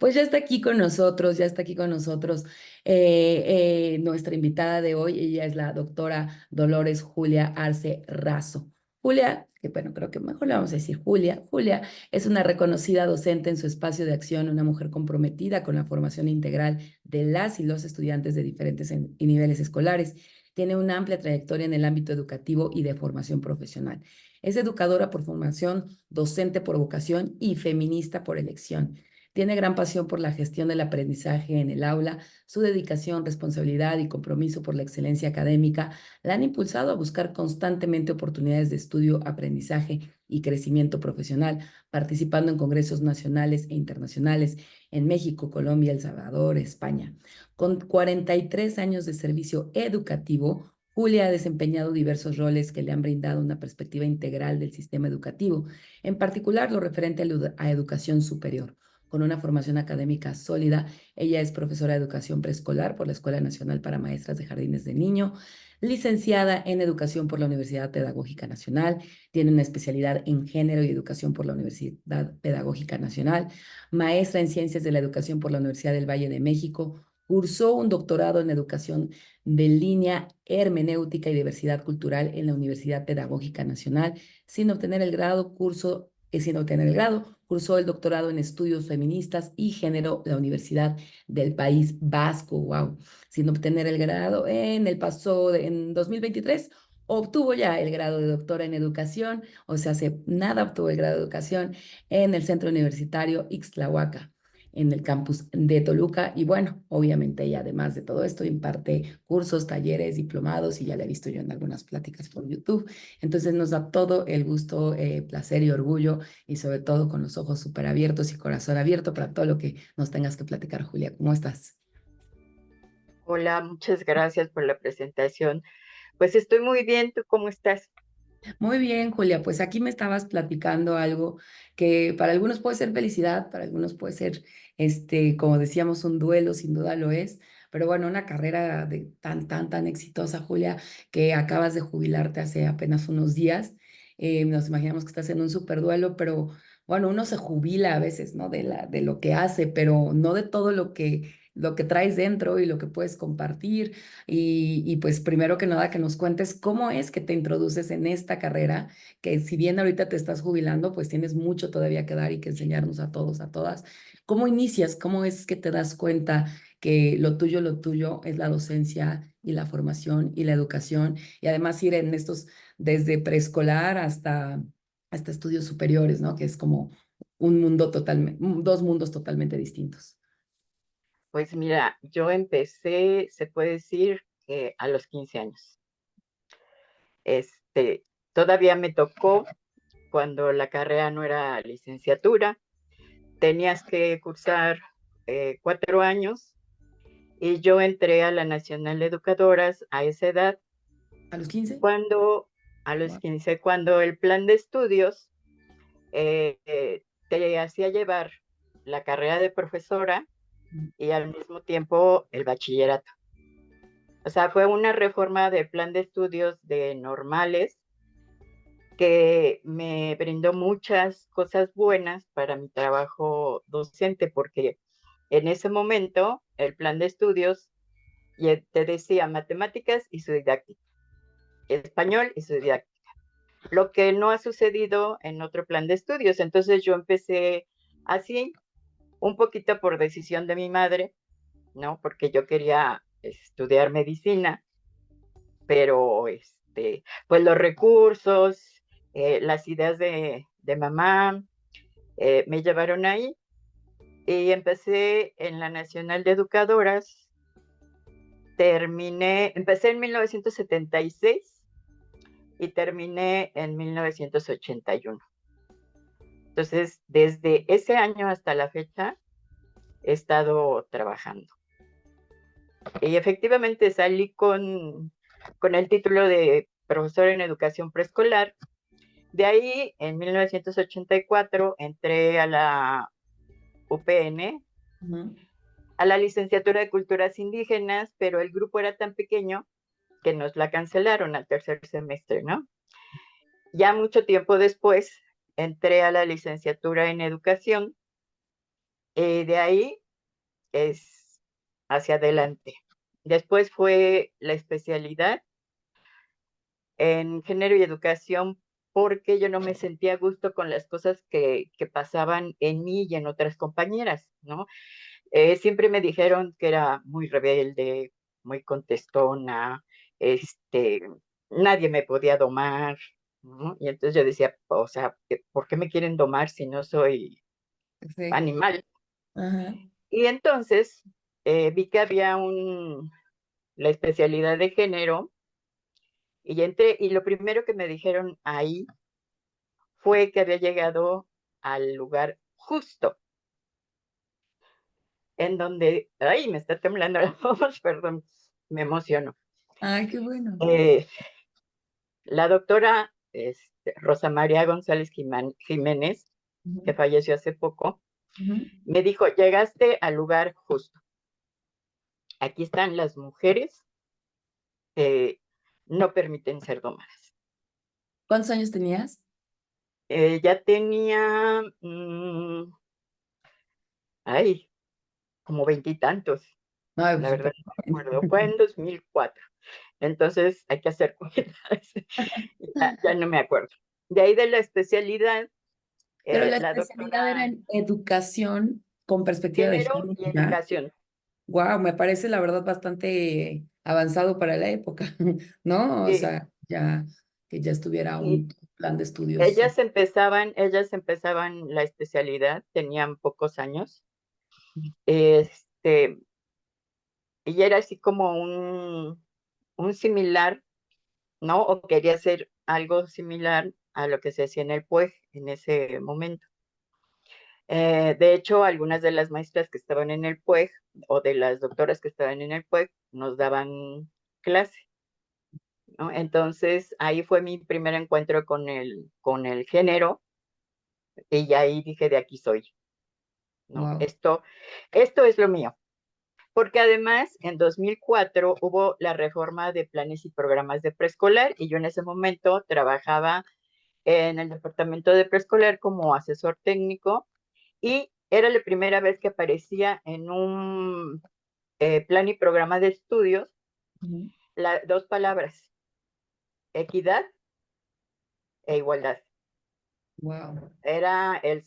Pues ya está aquí con nosotros, ya está aquí con nosotros nuestra invitada de hoy. Ella es la doctora Dolores Julia Arce Razo. Julia, que bueno, creo que mejor le vamos a decir Julia. Julia es una reconocida docente en su espacio de acción, una mujer comprometida con la formación integral de las y los estudiantes de diferentes y niveles escolares. Tiene una amplia trayectoria en el ámbito educativo y de formación profesional. Es educadora por formación, docente por vocación y feminista por elección. Tiene gran pasión por la gestión del aprendizaje en el aula. Su dedicación, responsabilidad y compromiso por la excelencia académica la han impulsado a buscar constantemente oportunidades de estudio, aprendizaje y crecimiento profesional, participando en congresos nacionales e internacionales en México, Colombia, El Salvador, España. Con 43 años de servicio educativo, Julia ha desempeñado diversos roles que le han brindado una perspectiva integral del sistema educativo, en particular lo referente a educación superior. Con una formación académica sólida, ella es profesora de educación preescolar por la Escuela Nacional para Maestras de Jardines de Niño, licenciada en educación por la Universidad Pedagógica Nacional, tiene una especialidad en género y educación por la Universidad Pedagógica Nacional, maestra en ciencias de la educación por la Universidad del Valle de México, cursó un doctorado en educación de línea, hermenéutica y diversidad cultural en la Universidad Pedagógica Nacional, sin obtener el grado, cursó el doctorado en estudios feministas y género en la Universidad del País Vasco, wow, sin obtener el grado en 2023. Obtuvo ya el grado de doctora en educación, o sea, hace nada obtuvo el grado de educación en el Centro Universitario Ixtlahuaca, en el campus de Toluca. Y bueno, obviamente ella, además de todo esto, imparte cursos, talleres, diplomados, y ya la he visto yo en algunas pláticas por YouTube. Entonces nos da todo el gusto, placer y orgullo, y sobre todo con los ojos súper abiertos y corazón abierto para todo lo que nos tengas que platicar, Julia. ¿Cómo estás? Hola, muchas gracias por la presentación. Pues estoy muy bien, ¿tú cómo estás? Muy bien, Julia, pues aquí me estabas platicando algo que para algunos puede ser felicidad, para algunos puede ser, como decíamos, un duelo, sin duda lo es, pero bueno, una carrera tan exitosa, Julia, que acabas de jubilarte hace apenas unos días. Nos imaginamos que estás en un súper duelo, pero bueno, uno se jubila a veces, ¿no? De lo que hace, pero no de todo lo que traes dentro y lo que puedes compartir. Y pues primero que nada que nos cuentes cómo es que te introduces en esta carrera, que si bien ahorita te estás jubilando, pues tienes mucho todavía que dar y que enseñarnos a todos, a todas. ¿Cómo inicias? ¿Cómo es que te das cuenta que lo tuyo es la docencia y la formación y la educación? Y además ir en estos, desde preescolar hasta estudios superiores, ¿no? Que es como un mundo totalmente, dos mundos totalmente distintos. Pues mira, yo empecé, se puede decir, que a los 15 años. Este, Todavía me tocó cuando la carrera no era licenciatura, tenías que cursar 4 años y yo entré a la Nacional de Educadoras a esa edad, ¿A los 15? cuando, a los 15, cuando el plan de estudios te hacía llevar la carrera de profesora y al mismo tiempo el bachillerato. O sea, fue una reforma del plan de estudios de normales que me brindó muchas cosas buenas para mi trabajo docente, porque en ese momento el plan de estudios te decía matemáticas y su didáctica, español y su didáctica, lo que no ha sucedido en otro plan de estudios. Entonces yo empecé así, un poquito por decisión de mi madre, ¿no? Porque yo quería estudiar medicina, pero pues los recursos, las ideas de mamá me llevaron ahí y empecé en la Nacional de Educadoras. Empecé en 1976 y terminé en 1981. Entonces, desde ese año hasta la fecha, he estado trabajando. Y efectivamente salí con el título de profesor en educación preescolar. De ahí, en 1984, entré a la UPN, Ujú. a la licenciatura de Culturas Indígenas, pero el grupo era tan pequeño que nos la cancelaron al tercer semestre, ¿no? Ya mucho tiempo después, entré a la licenciatura en Educación De ahí es hacia adelante. Después fue la especialidad en género y educación porque yo no me sentía a gusto con las cosas que pasaban en mí y en otras compañeras, ¿no? Siempre me dijeron que era muy rebelde, muy contestona, este, nadie me podía domar, ¿no? Y entonces yo decía, o sea, ¿por qué me quieren domar si no soy Sí. animal? Ajá. Y entonces vi que había la especialidad de género y entré, y lo primero que me dijeron ahí fue que había llegado al lugar justo, en donde, ay, me está temblando la voz, perdón, me emociono. Ay, qué bueno. Eh, la doctora Rosa María González Jiménez, que Ujú, falleció hace poco, ujú. me dijo, llegaste al lugar justo. Aquí están las mujeres que no permiten ser domadas. ¿Cuántos años tenías? Ya tenía, ay, como veintitantos, Ay, pues la verdad súper no me acuerdo. Fue joven. en 2004. Entonces hay que hacer cuentas. Ya no me acuerdo. De ahí de la especialidad, Pero la la especialidad era doctora en educación con perspectiva de género género, y ¿ya? educación. Wow, me parece la verdad bastante avanzado para la época, ¿no? O Sí, sea, ya que ya estuviera y un plan de estudios. ellas empezaban la especialidad, tenían pocos años, este, y era así como un similar, ¿no? O quería hacer algo similar a lo que se hacía en el PUEG en ese momento. De hecho, algunas de las maestras que estaban en el PUEG o de las doctoras que estaban en el PUEG nos daban clase, ¿no? Entonces, ahí fue mi primer encuentro con el género y ahí dije, de aquí soy, ¿no? Wow. Esto es lo mío. Porque además, en 2004 hubo la reforma de planes y programas de preescolar y yo en ese momento trabajaba en el departamento de preescolar como asesor técnico y era la primera vez que aparecía en un plan y programa de estudios dos palabras, equidad e igualdad. Wow. Era el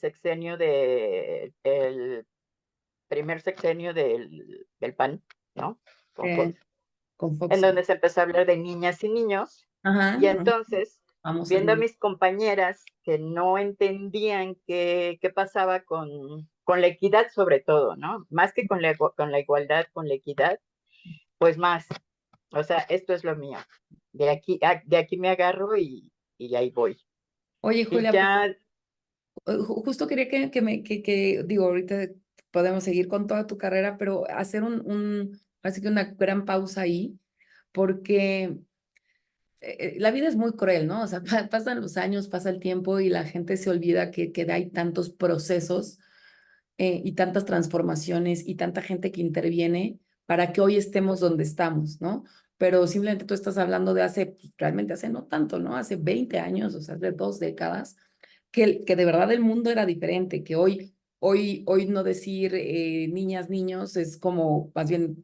primer sexenio del PAN, ¿no? Con Fox, Con en Fox. donde se empezó a hablar de niñas y niños. Ajá, Y no, entonces, vamos a viendo a niños. mis compañeras que no entendían qué pasaba con la equidad sobre todo, ¿no? Más que con la igualdad, con la equidad, pues más. O sea, esto es lo mío. De aquí me agarro y ahí voy. Oye, Y Julia, ya, justo quería digo, ahorita podemos seguir con toda tu carrera, pero hacer así que una gran pausa ahí, porque la vida es muy cruel, ¿no? O sea, pasan los años, pasa el tiempo y la gente se olvida que hay tantos procesos y tantas transformaciones y tanta gente que interviene para que hoy estemos donde estamos, ¿no? Pero simplemente tú estás hablando de hace, pues, realmente hace no tanto, ¿no? Hace 20 años, o sea, de 2 décadas, que de verdad el mundo era diferente, que hoy no decir niñas, niños es como más bien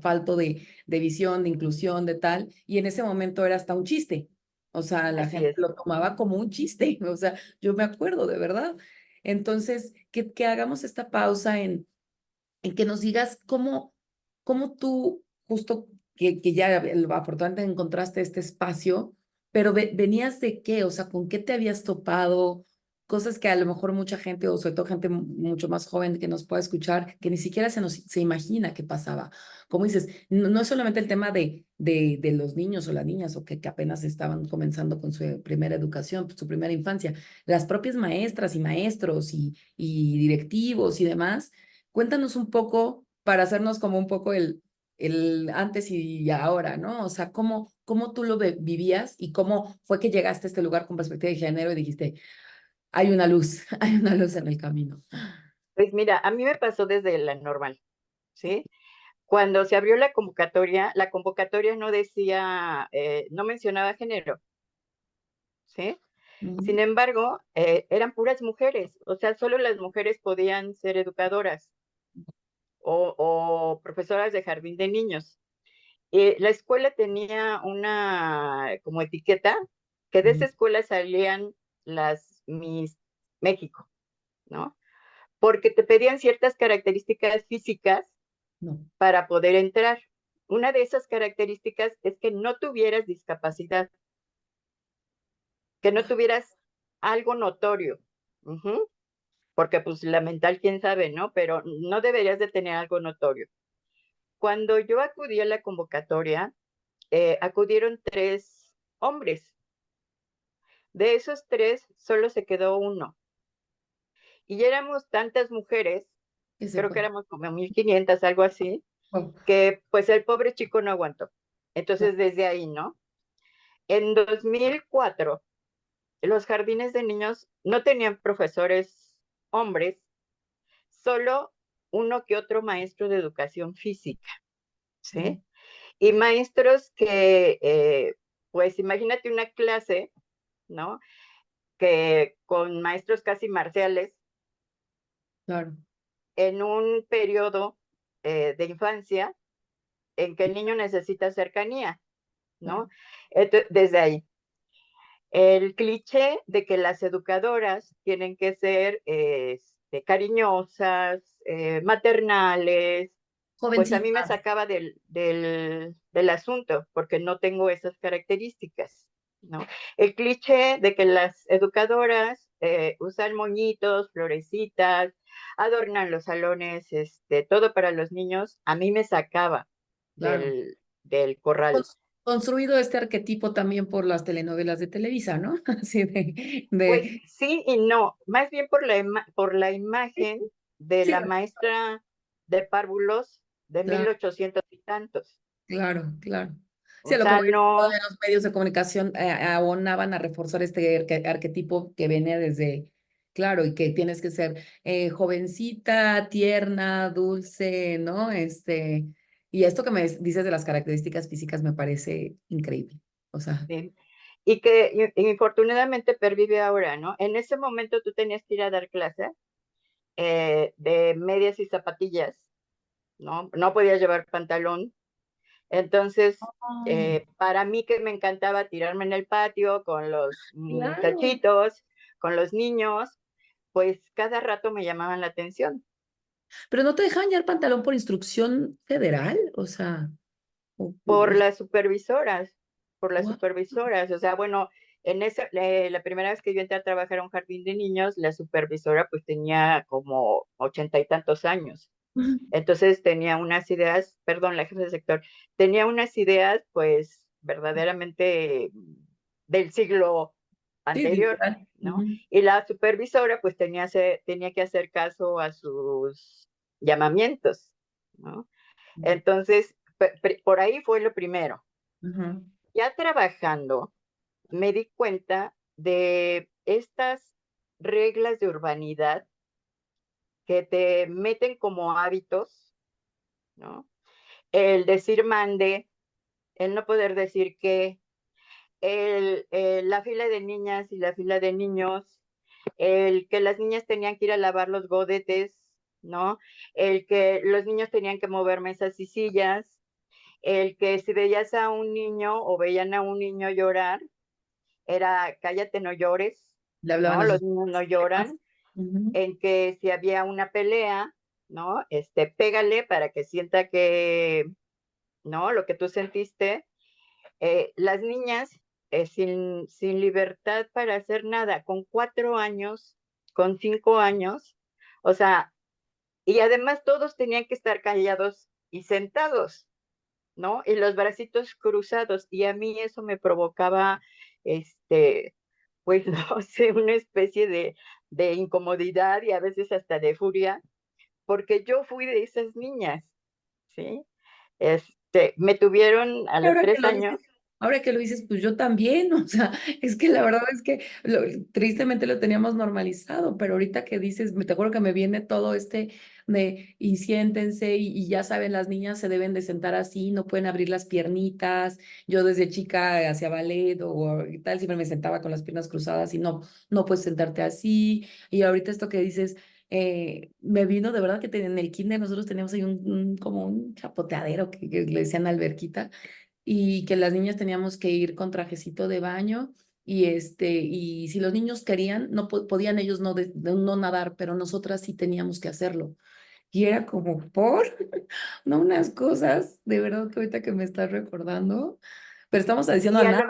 falto de visión, de inclusión, de tal, y en ese momento era hasta un chiste. O sea, la así gente es. lo tomaba como un chiste, o sea, yo me acuerdo de verdad. Entonces, que hagamos esta pausa en que nos digas cómo tú, justo que ya afortunadamente encontraste este espacio, pero venías de qué, o sea, con qué te habías topado, cosas que a lo mejor mucha gente, o sobre todo gente mucho más joven que nos pueda escuchar, que ni siquiera se imagina qué pasaba. Como dices, no es solamente el tema de los niños o las niñas, o que apenas estaban comenzando con su primera educación, su primera infancia, las propias maestras y maestros y directivos y demás. Cuéntanos un poco para hacernos como un poco el antes y ahora, ¿no? O sea, cómo tú lo vivías y cómo fue que llegaste a este lugar con perspectiva de género y dijiste, hay una luz, hay una luz en el camino. Pues mira, a mí me pasó desde la normal, ¿sí? Cuando se abrió la convocatoria no decía, no mencionaba género, ¿sí? Sin embargo, eran puras mujeres, o sea, solo las mujeres podían ser educadoras o profesoras de jardín de niños. La escuela tenía una como etiqueta que de esa ujú. escuela salían las Miss México, ¿no? Porque te pedían ciertas características físicas No. para poder entrar. Una de esas características es que no tuvieras discapacidad, que no tuvieras algo notorio. Ujú. Porque pues la mental, quién sabe, ¿no? Pero no deberías de tener algo notorio. Cuando yo acudí a la convocatoria, acudieron 3 hombres. De esos 3, solo se quedó uno. Y éramos tantas mujeres, ¿Qué se creo que fue? éramos como 1500, algo así, Oh, que pues el pobre chico no aguantó. Entonces, desde ahí, ¿no? En 2004, los jardines de niños no tenían profesores hombres, solo uno que otro maestro de educación física, sí, ¿sí? Y maestros que, pues imagínate una clase, ¿no? Que con maestros casi marciales claro. en un periodo de infancia en que el niño necesita cercanía, Claro. ¿no? Entonces, desde ahí. El cliché de que las educadoras tienen que ser cariñosas, maternales, pues a mí me Jovencita, sacaba del asunto porque no tengo esas características, ¿no? El cliché de que las educadoras usan moñitos, florecitas, adornan los salones, todo para los niños, a mí me sacaba claro. del corral. Construido este arquetipo también por las telenovelas de Televisa, ¿no? Así Pues de, sí y no, más bien por la imagen de sí, la maestra de párvulos de claro, 1800 y tantos. claro, claro. Sí, O a lo que sea, voy es que no, todavía los medios de comunicación abonaban a reforzar este arquetipo que venía desde, claro, y que tienes que ser jovencita, tierna, dulce, ¿no? Y esto que me dices de las características físicas me parece increíble. O sea, sí. Y que infortunadamente pervive ahora, ¿no? En ese momento tú tenías que ir a dar clase de medias y zapatillas, ¿no? No podías llevar pantalón. Entonces, ay, para mí que me encantaba tirarme en el patio con los claro. muchachitos, con los niños, pues cada rato me llamaban la atención Pero no te dejaban llevar pantalón por instrucción federal, o sea, por las supervisoras, guau, O sea, bueno, la primera vez que yo entré a trabajar a un jardín de niños, la supervisora pues tenía como 80 y tantos años. Entonces tenía unas ideas, perdón, la jefa de sector, tenía unas ideas pues verdaderamente del siglo sí, anterior, literal. ¿no? Ujú, Y la supervisora pues tenía que hacer caso a sus llamamientos, ¿no? Entonces, por ahí fue lo primero. ujú. Ya trabajando, me di cuenta de estas reglas de urbanidad que te meten como hábitos, ¿no? El decir mande, el no poder decir que, la fila de niñas y la fila de niños, el que las niñas tenían que ir a lavar los godetes, ¿no? El que los niños tenían que mover mesas y sillas, el que si veías a un niño o veían a un niño llorar, era cállate, no llores, Le hablaban ¿no? a Los sus niños no papás. lloran. Ujú. En que si había una pelea, ¿no? Pégale para que sienta que, ¿no? Lo que tú sentiste. Las niñas sin libertad para hacer nada, con 4 años, con 5 años, o sea, y además todos tenían que estar callados y sentados, ¿no? Y los bracitos cruzados, y a mí eso me provocaba, pues no sé, una especie de incomodidad y a veces hasta de furia, porque yo fui de esas niñas, ¿sí? Me tuvieron a Y los ahora que tres lo dices, años. ahora que lo dices, pues yo también, o sea, es que la verdad es que tristemente lo teníamos normalizado, pero ahorita que dices, te acuerdo que me viene todo este de y siéntense y ya saben, las niñas se deben de sentar así, no pueden abrir las piernitas. Yo desde chica hacía ballet o y tal, siempre me sentaba con las piernas cruzadas y no, no puedes sentarte así. Y ahorita esto que dices, me vino de verdad que en el kinder nosotros teníamos ahí como un chapoteadero que le decían alberquita y que las niñas teníamos que ir con trajecito de baño y si los niños querían, no podían ellos no nadar, pero nosotras sí teníamos que hacerlo. Y era como no unas cosas, de verdad que ahorita que me estás recordando, pero estamos diciendo Y a nada,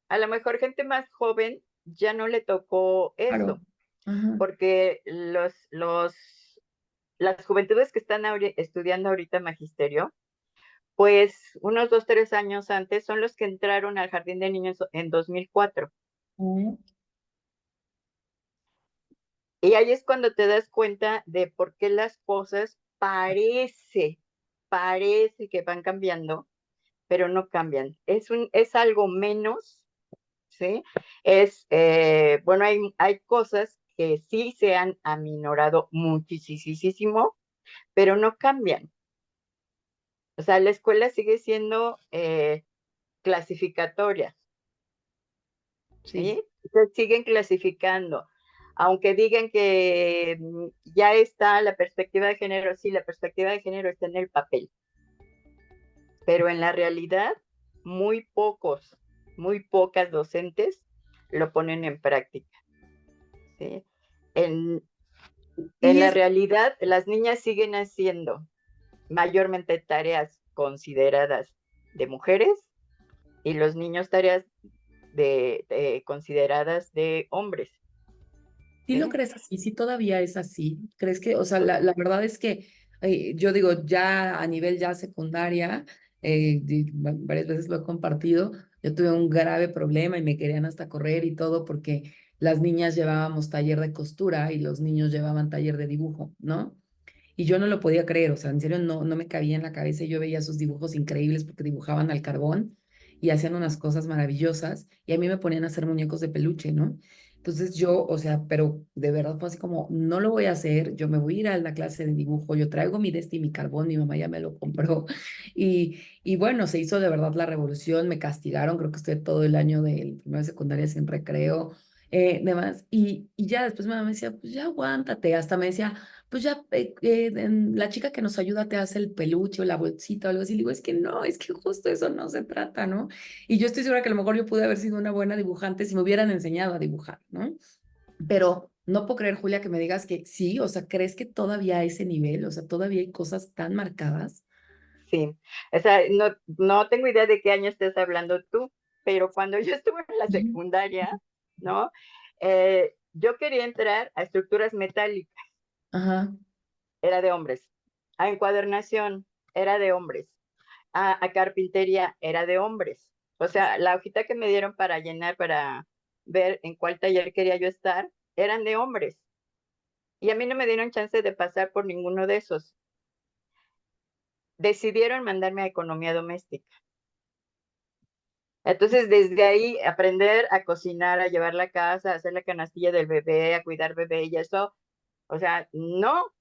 a lo mejor gente más joven ya no le tocó claro. eso, Ajá. porque las juventudes que están estudiando ahorita magisterio, pues unos 2, 3 años antes son los que entraron al jardín de niños en 2004. Mm. Y ahí es cuando te das cuenta de por qué las cosas parece que van cambiando, pero no cambian. Es algo menos, ¿sí? Bueno, hay cosas que sí se han aminorado muchísimo, pero no cambian. O sea, la escuela sigue siendo clasificatoria, Sí, ¿sí? Se siguen clasificando. Aunque digan que ya está la perspectiva de género, sí, la perspectiva de género está en el papel, pero en la realidad muy pocas docentes lo ponen en práctica, ¿sí? En, en y la es, realidad, las niñas siguen haciendo mayormente tareas consideradas de mujeres y los niños tareas consideradas de hombres, ¿sí lo ¿sí? crees así? ¿Sí todavía es así? ¿Crees que, o sea, la verdad es que yo digo, ya a nivel ya secundaria, varias veces lo he compartido, yo tuve un grave problema y me querían hasta correr y todo porque las niñas llevábamos taller de costura y los niños llevaban taller de dibujo, ¿no? Y yo no lo podía creer, o sea, en serio no me cabía en la cabeza. Y yo veía sus dibujos increíbles porque dibujaban al carbón y hacían unas cosas maravillosas y a mí me ponían a hacer muñecos de peluche, ¿no? Entonces yo, o sea, pero de verdad fue así como, no lo voy a hacer, yo me voy a ir a la clase de dibujo, yo traigo mi y mi carbón, mi mamá ya me lo compró y bueno, se hizo de verdad la revolución, me castigaron, creo que estuve todo el año de primera secundaria sin recreo, demás, y ya después mi mamá me decía, pues ya aguántate, hasta me decía, pues ya la chica que nos ayuda te hace el peluche o la bolsita o algo así. Le digo, es que no, es que justo eso no se trata, ¿no? Y yo estoy segura que a lo mejor yo pude haber sido una buena dibujante si me hubieran enseñado a dibujar, ¿no? Pero no puedo creer, Julia, que me digas que sí, o sea, ¿crees que todavía a ese nivel, o sea, todavía hay cosas tan marcadas? Sí. O sea, no tengo idea de qué año estés hablando tú, pero cuando yo estuve en la Ujú. secundaria, ¿no? Yo quería entrar a estructuras metálicas, Ajá, era de hombres. A encuadernación, era de hombres. A carpintería, era de hombres. O sea, la hojita que me dieron para llenar, para ver en cuál taller quería yo estar, eran de hombres. Y a mí no me dieron chance de pasar por ninguno de esos. Decidieron mandarme a economía doméstica. Entonces, desde ahí, aprender a cocinar, a llevar la casa, a hacer la canastilla del bebé, a cuidar bebé y eso, o sea, no.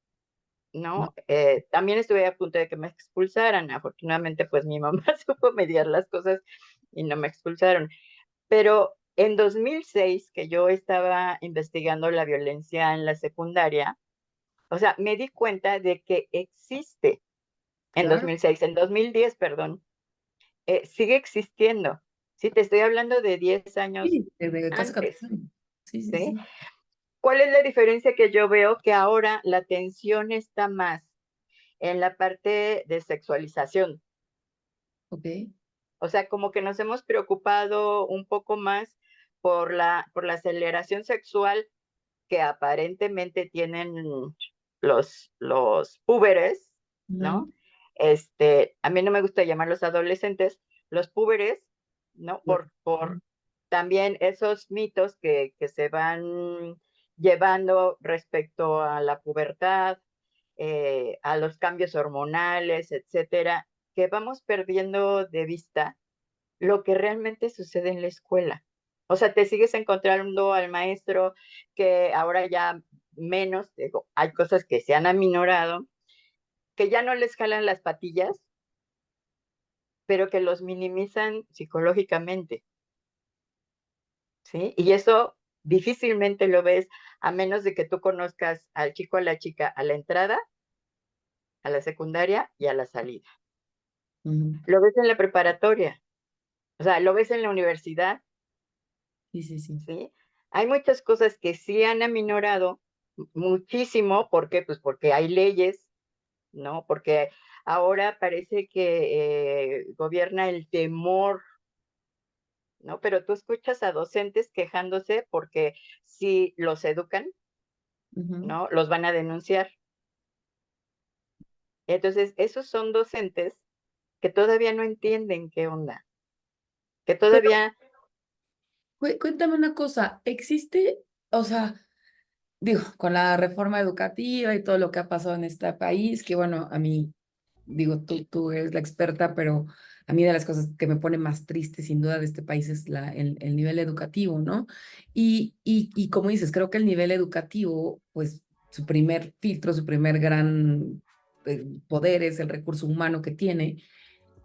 También estuve a punto de que me expulsaran. Afortunadamente, pues mi mamá supo mediar las cosas y no me expulsaron. Pero en 2006, que yo estaba investigando la violencia en la secundaria, o sea, me di cuenta de que existe en claro. 2006, en 2010, perdón, sigue existiendo. Sí, te estoy hablando de 10 años Sí, de casi antes, 14 años. Sí, sí, ¿sí? sí. ¿Cuál es la diferencia que yo veo? Que ahora la atención está más en la parte de sexualización. Ok. O sea, como que nos hemos preocupado un poco más por la aceleración sexual que aparentemente tienen los púberes, Ujú. ¿no? A mí no me gusta llamarlos adolescentes, los púberes, ¿no? Bueno, Por también esos mitos que se van llevando respecto a la pubertad, a los cambios hormonales, etcétera, que vamos perdiendo de vista lo que realmente sucede en la escuela. O sea, te sigues encontrando al maestro que ahora ya menos, digo, hay cosas que se han aminorado, que ya no les jalan las patillas, pero que los minimizan psicológicamente, ¿sí? Y eso difícilmente lo ves a menos de que tú conozcas al chico o a la chica a la entrada, a la secundaria y a la salida. Ujú. Lo ves en la preparatoria, o sea, lo ves en la universidad, Sí, sí, sí. ¿sí? Hay muchas cosas que sí han aminorado muchísimo, ¿por qué? Pues porque hay leyes, ¿no? Porque ahora parece que gobierna el temor, ¿no? Pero tú escuchas a docentes quejándose porque si los educan, Ujú. ¿no? Los van a denunciar. Entonces, esos son docentes que todavía no entienden qué onda, que Pero todavía, cuéntame una cosa, ¿existe, o sea, digo, con la reforma educativa y todo lo que ha pasado en este país, que bueno, a mí, digo, tú eres la experta, pero a mí de las cosas que me pone más triste sin duda de este país es el nivel educativo, ¿no? Y como dices, creo que el nivel educativo, pues su primer filtro, su primer gran poder es el recurso humano que tiene.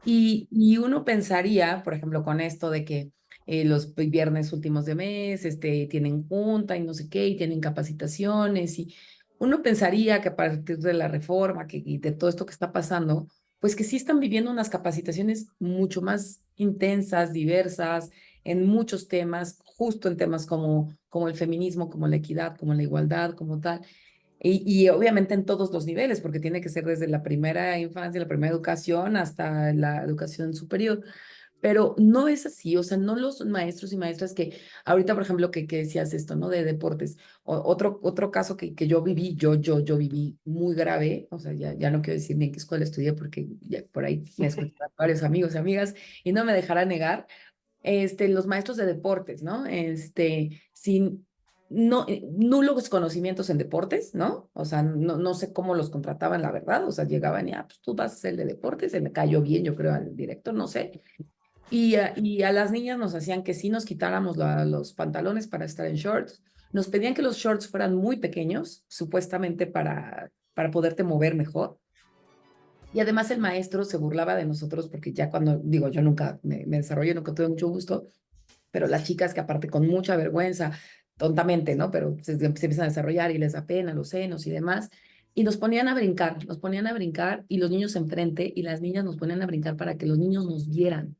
Y uno pensaría, por ejemplo, con esto de que los viernes últimos de mes tienen junta y no sé qué, y tienen capacitaciones, y uno pensaría que a partir de la reforma y de todo esto que está pasando, pues que sí están viviendo unas capacitaciones mucho más intensas, diversas, en muchos temas, justo en temas como el feminismo, como la equidad, como la igualdad, como tal. Y obviamente en todos los niveles, porque tiene que ser desde la primera infancia, la primera educación, hasta la educación superior. Pero no es así, o sea, no los maestros y maestras que ahorita, por ejemplo, que decías esto, ¿no? De deportes. Otro caso que yo viví, yo viví muy grave, o sea, ya no quiero decir ni en qué escuela estudié, porque ya por ahí me escuchan varios amigos y amigas y no me dejará negar los maestros de deportes, ¿no? Sin nulos conocimientos en deportes, ¿no? O sea, no sé cómo los contrataban, la verdad, o sea, llegaban y, pues tú vas a ser de deportes, se me cayó bien, yo creo, al director, no sé. Y a las niñas nos hacían que sí nos quitáramos los pantalones para estar en shorts. Nos pedían que los shorts fueran muy pequeños, supuestamente para poderte mover mejor. Y además el maestro se burlaba de nosotros porque ya cuando, digo, yo nunca me desarrollé, nunca tuve mucho gusto, pero las chicas que aparte con mucha vergüenza, tontamente, ¿no? Pero se empiezan a desarrollar y les da pena los senos y demás. Y nos ponían a brincar y los niños enfrente y las niñas nos ponían a brincar para que los niños nos vieran,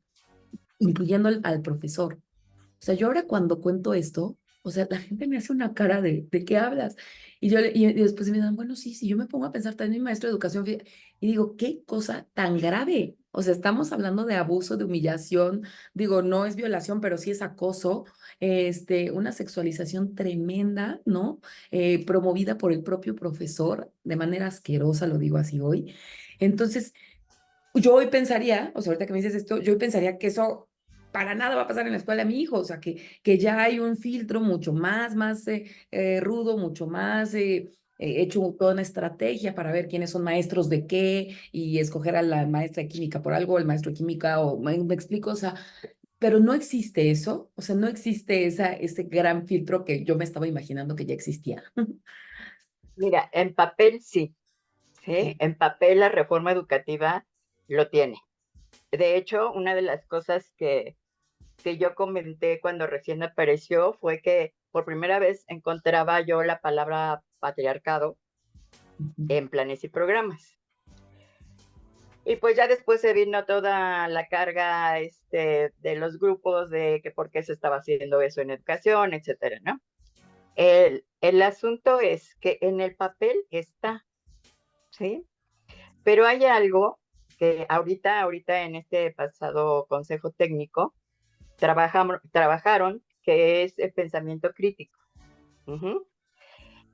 incluyendo al profesor. O sea, yo ahora cuando cuento esto, o sea, la gente me hace una cara ¿de qué hablas? Y después me dan, bueno, sí, sí, yo me pongo a pensar también mi maestro de educación y digo, qué cosa tan grave. O sea, estamos hablando de abuso, de humillación, digo, no es violación, pero sí es acoso, una sexualización tremenda, ¿no? Promovida por el propio profesor de manera asquerosa, lo digo así hoy. Entonces, yo hoy pensaría, o sea, ahorita que me dices esto, yo hoy pensaría que eso para nada va a pasar en la escuela de mi hijo, o sea, que ya hay un filtro mucho más rudo, mucho más hecho toda una estrategia para ver quiénes son maestros de qué y escoger a la maestra de química por algo, el maestro de química, o me explico, o sea, pero no existe eso, o sea, no existe ese gran filtro que yo me estaba imaginando que ya existía. mira, en papel sí, ¿sí? Sí. En papel la reforma educativa lo tiene. De hecho, una de las cosas que yo comenté cuando recién apareció fue que por primera vez encontraba yo la palabra patriarcado Ujú. en planes y programas. Y pues ya después se vino toda la carga de los grupos de que por qué se estaba haciendo eso en educación, etcétera, ¿no? El asunto es que en el papel está, ¿sí? Pero hay algo que ahorita en este pasado consejo técnico trabajaron, que es el pensamiento crítico. Ujú.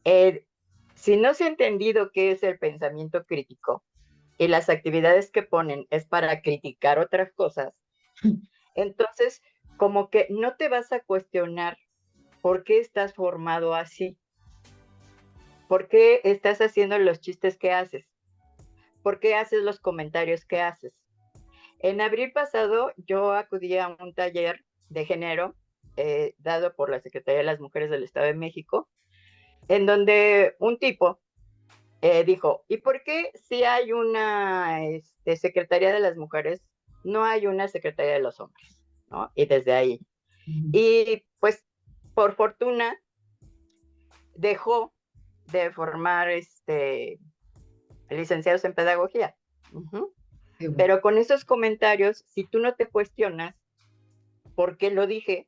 Eh, si no se ha entendido qué es el pensamiento crítico y las actividades que ponen es para criticar otras cosas, entonces como que no te vas a cuestionar por qué estás formado así, por qué estás haciendo los chistes que haces, por qué haces los comentarios que haces. En abril pasado yo acudí a un taller de género dado por la Secretaría de las Mujeres del Estado de México, en donde un tipo dijo, ¿y por qué si hay una Secretaría de las Mujeres, no hay una Secretaría de los Hombres? ¿No? Y desde ahí. Ujú. Y pues, por fortuna, dejó de formar licenciados en pedagogía. Ujú. Qué bueno. Pero con esos comentarios, si tú no te cuestionas por qué lo dije,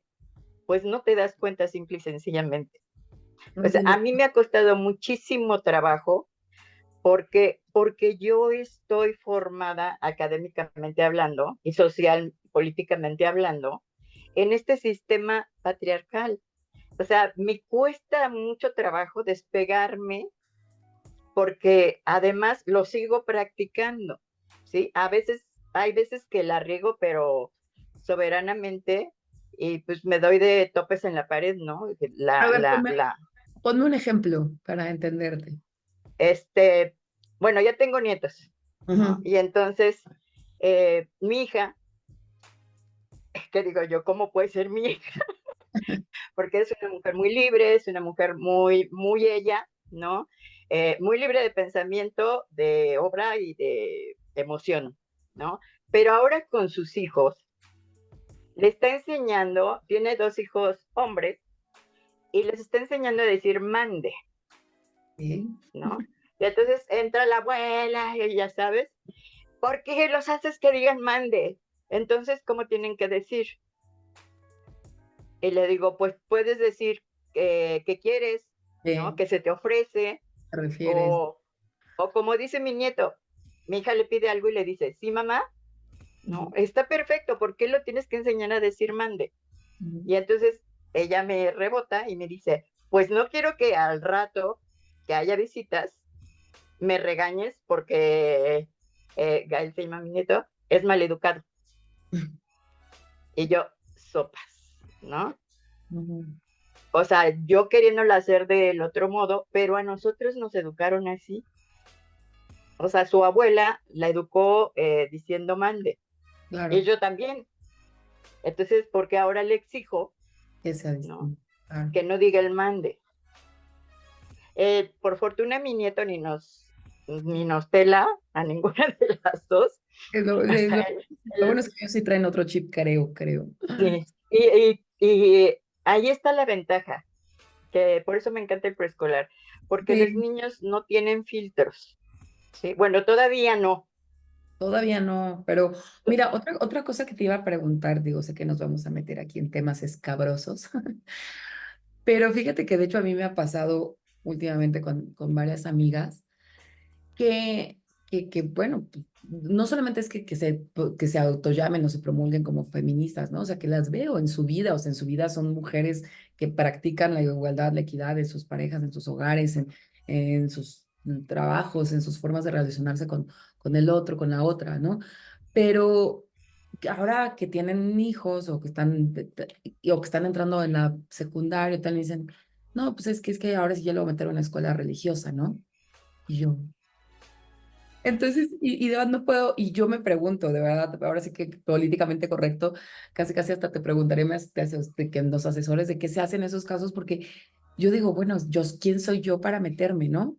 pues no te das cuenta simple y sencillamente. No O sea, a entiendes. mí me ha costado muchísimo trabajo porque yo estoy formada académicamente hablando y social, políticamente hablando, en este sistema patriarcal. O sea, me cuesta mucho trabajo despegarme porque además lo sigo practicando, ¿sí? Hay veces que la riego, pero soberanamente, y pues me doy de topes en la pared, ¿no? A ver, ponme un ejemplo para entenderte. Este, bueno, ya tengo nietos, ¿no? Ujú. Y entonces, mi hija, ¿qué digo yo? ¿Cómo puede ser mi hija? Porque es una mujer muy libre, es una mujer muy, muy ella, ¿no? Muy libre de pensamiento, de obra y de emoción, ¿no? Pero ahora con sus hijos, le está enseñando, tiene dos hijos hombres, y les está enseñando a decir mande, Sí. ¿no? Y entonces entra la abuela, y ya sabes, ¿por qué los haces que digan mande? Entonces, ¿cómo tienen que decir? Y le digo, pues puedes decir que quieres, ¿no? ¿Qué Que se te ofrece, te refieres? o, o como dice mi nieto, mi hija le pide algo y le dice, sí, mamá, no, Ujú, está perfecto, ¿por qué lo tienes que enseñar a decir mande? ujú. Y entonces ella me rebota y me dice, pues no quiero que al rato que haya visitas me regañes porque Gael se llama mi nieto, es maleducado. Y yo, sopas, ¿no? Ujú. O sea, yo queriéndolo hacer del otro modo, pero a nosotros nos educaron así. O sea, su abuela la educó diciendo mande. Y Claro, yo también. Entonces, ¿por qué ahora le exijo, que sea ¿no? distinto. Claro. Que no diga el mande? Por fortuna, mi nieto ni nos pela a ninguna de las dos. Es lo, O es sea, lo- lo bueno es que ellos sí traen otro chip, creo. sí. Y ahí está la ventaja, que por eso me encanta el preescolar, porque los Sí, niños no tienen filtros. Sí, bueno, todavía no. todavía no, pero mira, otra cosa que te iba a preguntar, digo, sé que nos vamos a meter aquí en temas escabrosos, pero fíjate que de hecho a mí me ha pasado últimamente con varias amigas que bueno, pues, no solamente es que se autollamen o se promulguen como feministas, ¿no? O sea, que las veo en su vida, o sea, en su vida son mujeres que practican la igualdad, la equidad en sus parejas, en sus hogares, en sus trabajos, en sus formas de relacionarse con el otro, con la otra, ¿no? Pero que ahora que tienen hijos o que o que están entrando en la secundaria, tal, dicen, no, pues es que ahora sí ya lo voy a meter en una escuela religiosa, ¿no? Y yo, entonces, y de verdad no puedo, y yo me pregunto, de verdad, ahora sí que políticamente correcto, casi casi hasta te preguntaré más de que los asesores de qué se hacen en esos casos, porque yo digo, bueno, ¿quién soy yo para meterme, no?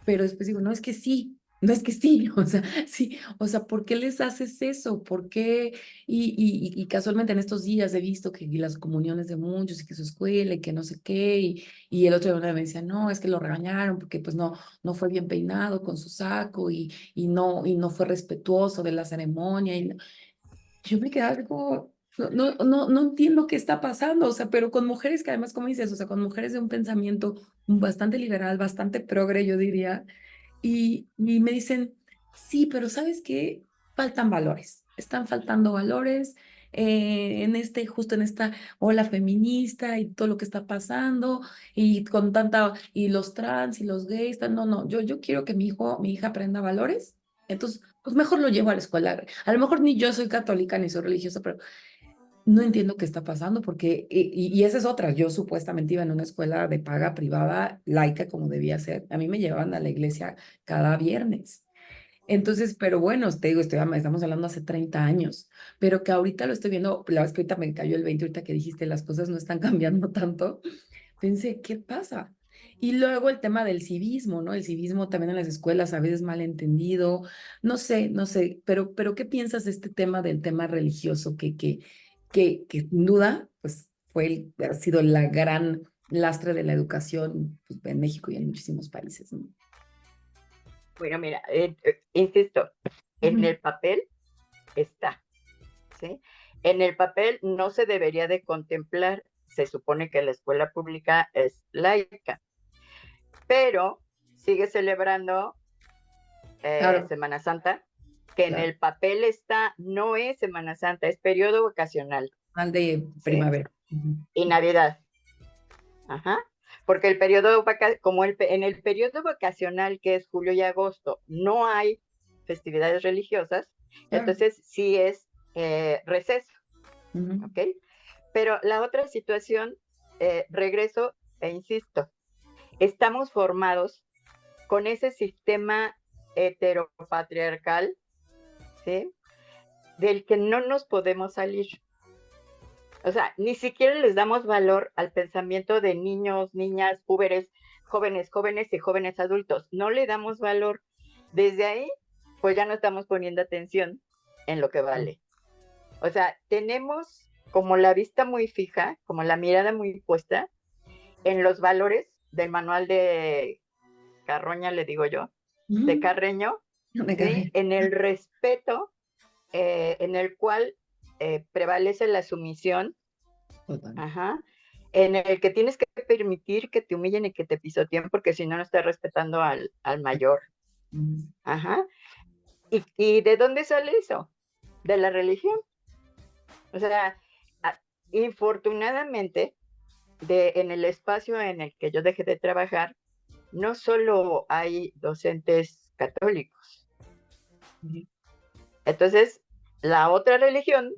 Pero después digo, no, es que sí, no es que sí, o sea, sí, o sea, ¿por qué les haces eso? ¿Por qué? Y casualmente en estos días he visto que las comuniones de muchos y que su escuela y que no sé qué, y el otro día me decía, no, es que lo regañaron porque pues no fue bien peinado con su saco y no fue respetuoso de la ceremonia. Yo me quedaba como, no entiendo qué está pasando, o sea, pero con mujeres que además, como dices, o sea, con mujeres de un pensamiento bastante liberal, bastante progre, yo diría, y me dicen, sí, pero ¿sabes qué? Faltan valores, están faltando valores justo en esta ola feminista y todo lo que está pasando, y con y los trans y los gays, no, yo quiero que mi hija aprenda valores, entonces, pues mejor lo llevo a la escuela. A lo mejor ni yo soy católica ni soy religiosa, pero no entiendo qué está pasando porque, y esa es otra, yo supuestamente iba en una escuela de paga privada, laica como debía ser. A mí me llevaban a la iglesia cada viernes. Entonces, pero bueno, te digo, estamos hablando hace 30 años, pero que ahorita lo estoy viendo, la vez que ahorita me cayó el 20 ahorita que dijiste, las cosas no están cambiando tanto, pensé, ¿qué pasa? Y luego el tema del civismo, ¿no? El civismo también en las escuelas a veces mal entendido, no sé, pero ¿qué piensas de este tema del tema religioso que sin duda, pues ha sido la gran lastre de la educación pues, en México y en muchísimos países, ¿no? Bueno, mira, insisto, en Ujú. el papel está, ¿sí? En el papel no se debería de contemplar, se supone que la escuela pública es laica, pero sigue celebrando Claro, Semana Santa, que en claro. el papel está, no es Semana Santa, es periodo vacacional, Al de ¿sí? primavera. Ujú. Y Navidad, ajá. Porque el periodo, como en el periodo vacacional, que es julio y agosto, no hay festividades religiosas, Claro. entonces sí es receso, Ujú. ¿ok? Pero la otra situación, regreso e insisto, estamos formados con ese sistema heteropatriarcal, ¿sí? Del que no nos podemos salir. O sea, ni siquiera les damos valor al pensamiento de niños, niñas, jóvenes y jóvenes adultos. No le damos valor. Desde ahí, pues ya no estamos poniendo atención en lo que vale. O sea, tenemos como la vista muy fija, como la mirada muy puesta en los valores del manual de Carroña, le digo yo, de Ujú. Carreño, Me ¿sí? cae. En el respeto en el cual prevalece la sumisión, Total. ajá, en el que tienes que permitir que te humillen y que te pisoteen, porque si no, no estás respetando al mayor. Ujú. Ajá. ¿Y de dónde sale eso? De la religión. O sea, infortunadamente, en el espacio en el que yo dejé de trabajar, no solo hay docentes católicos. Ujú. Entonces, la otra religión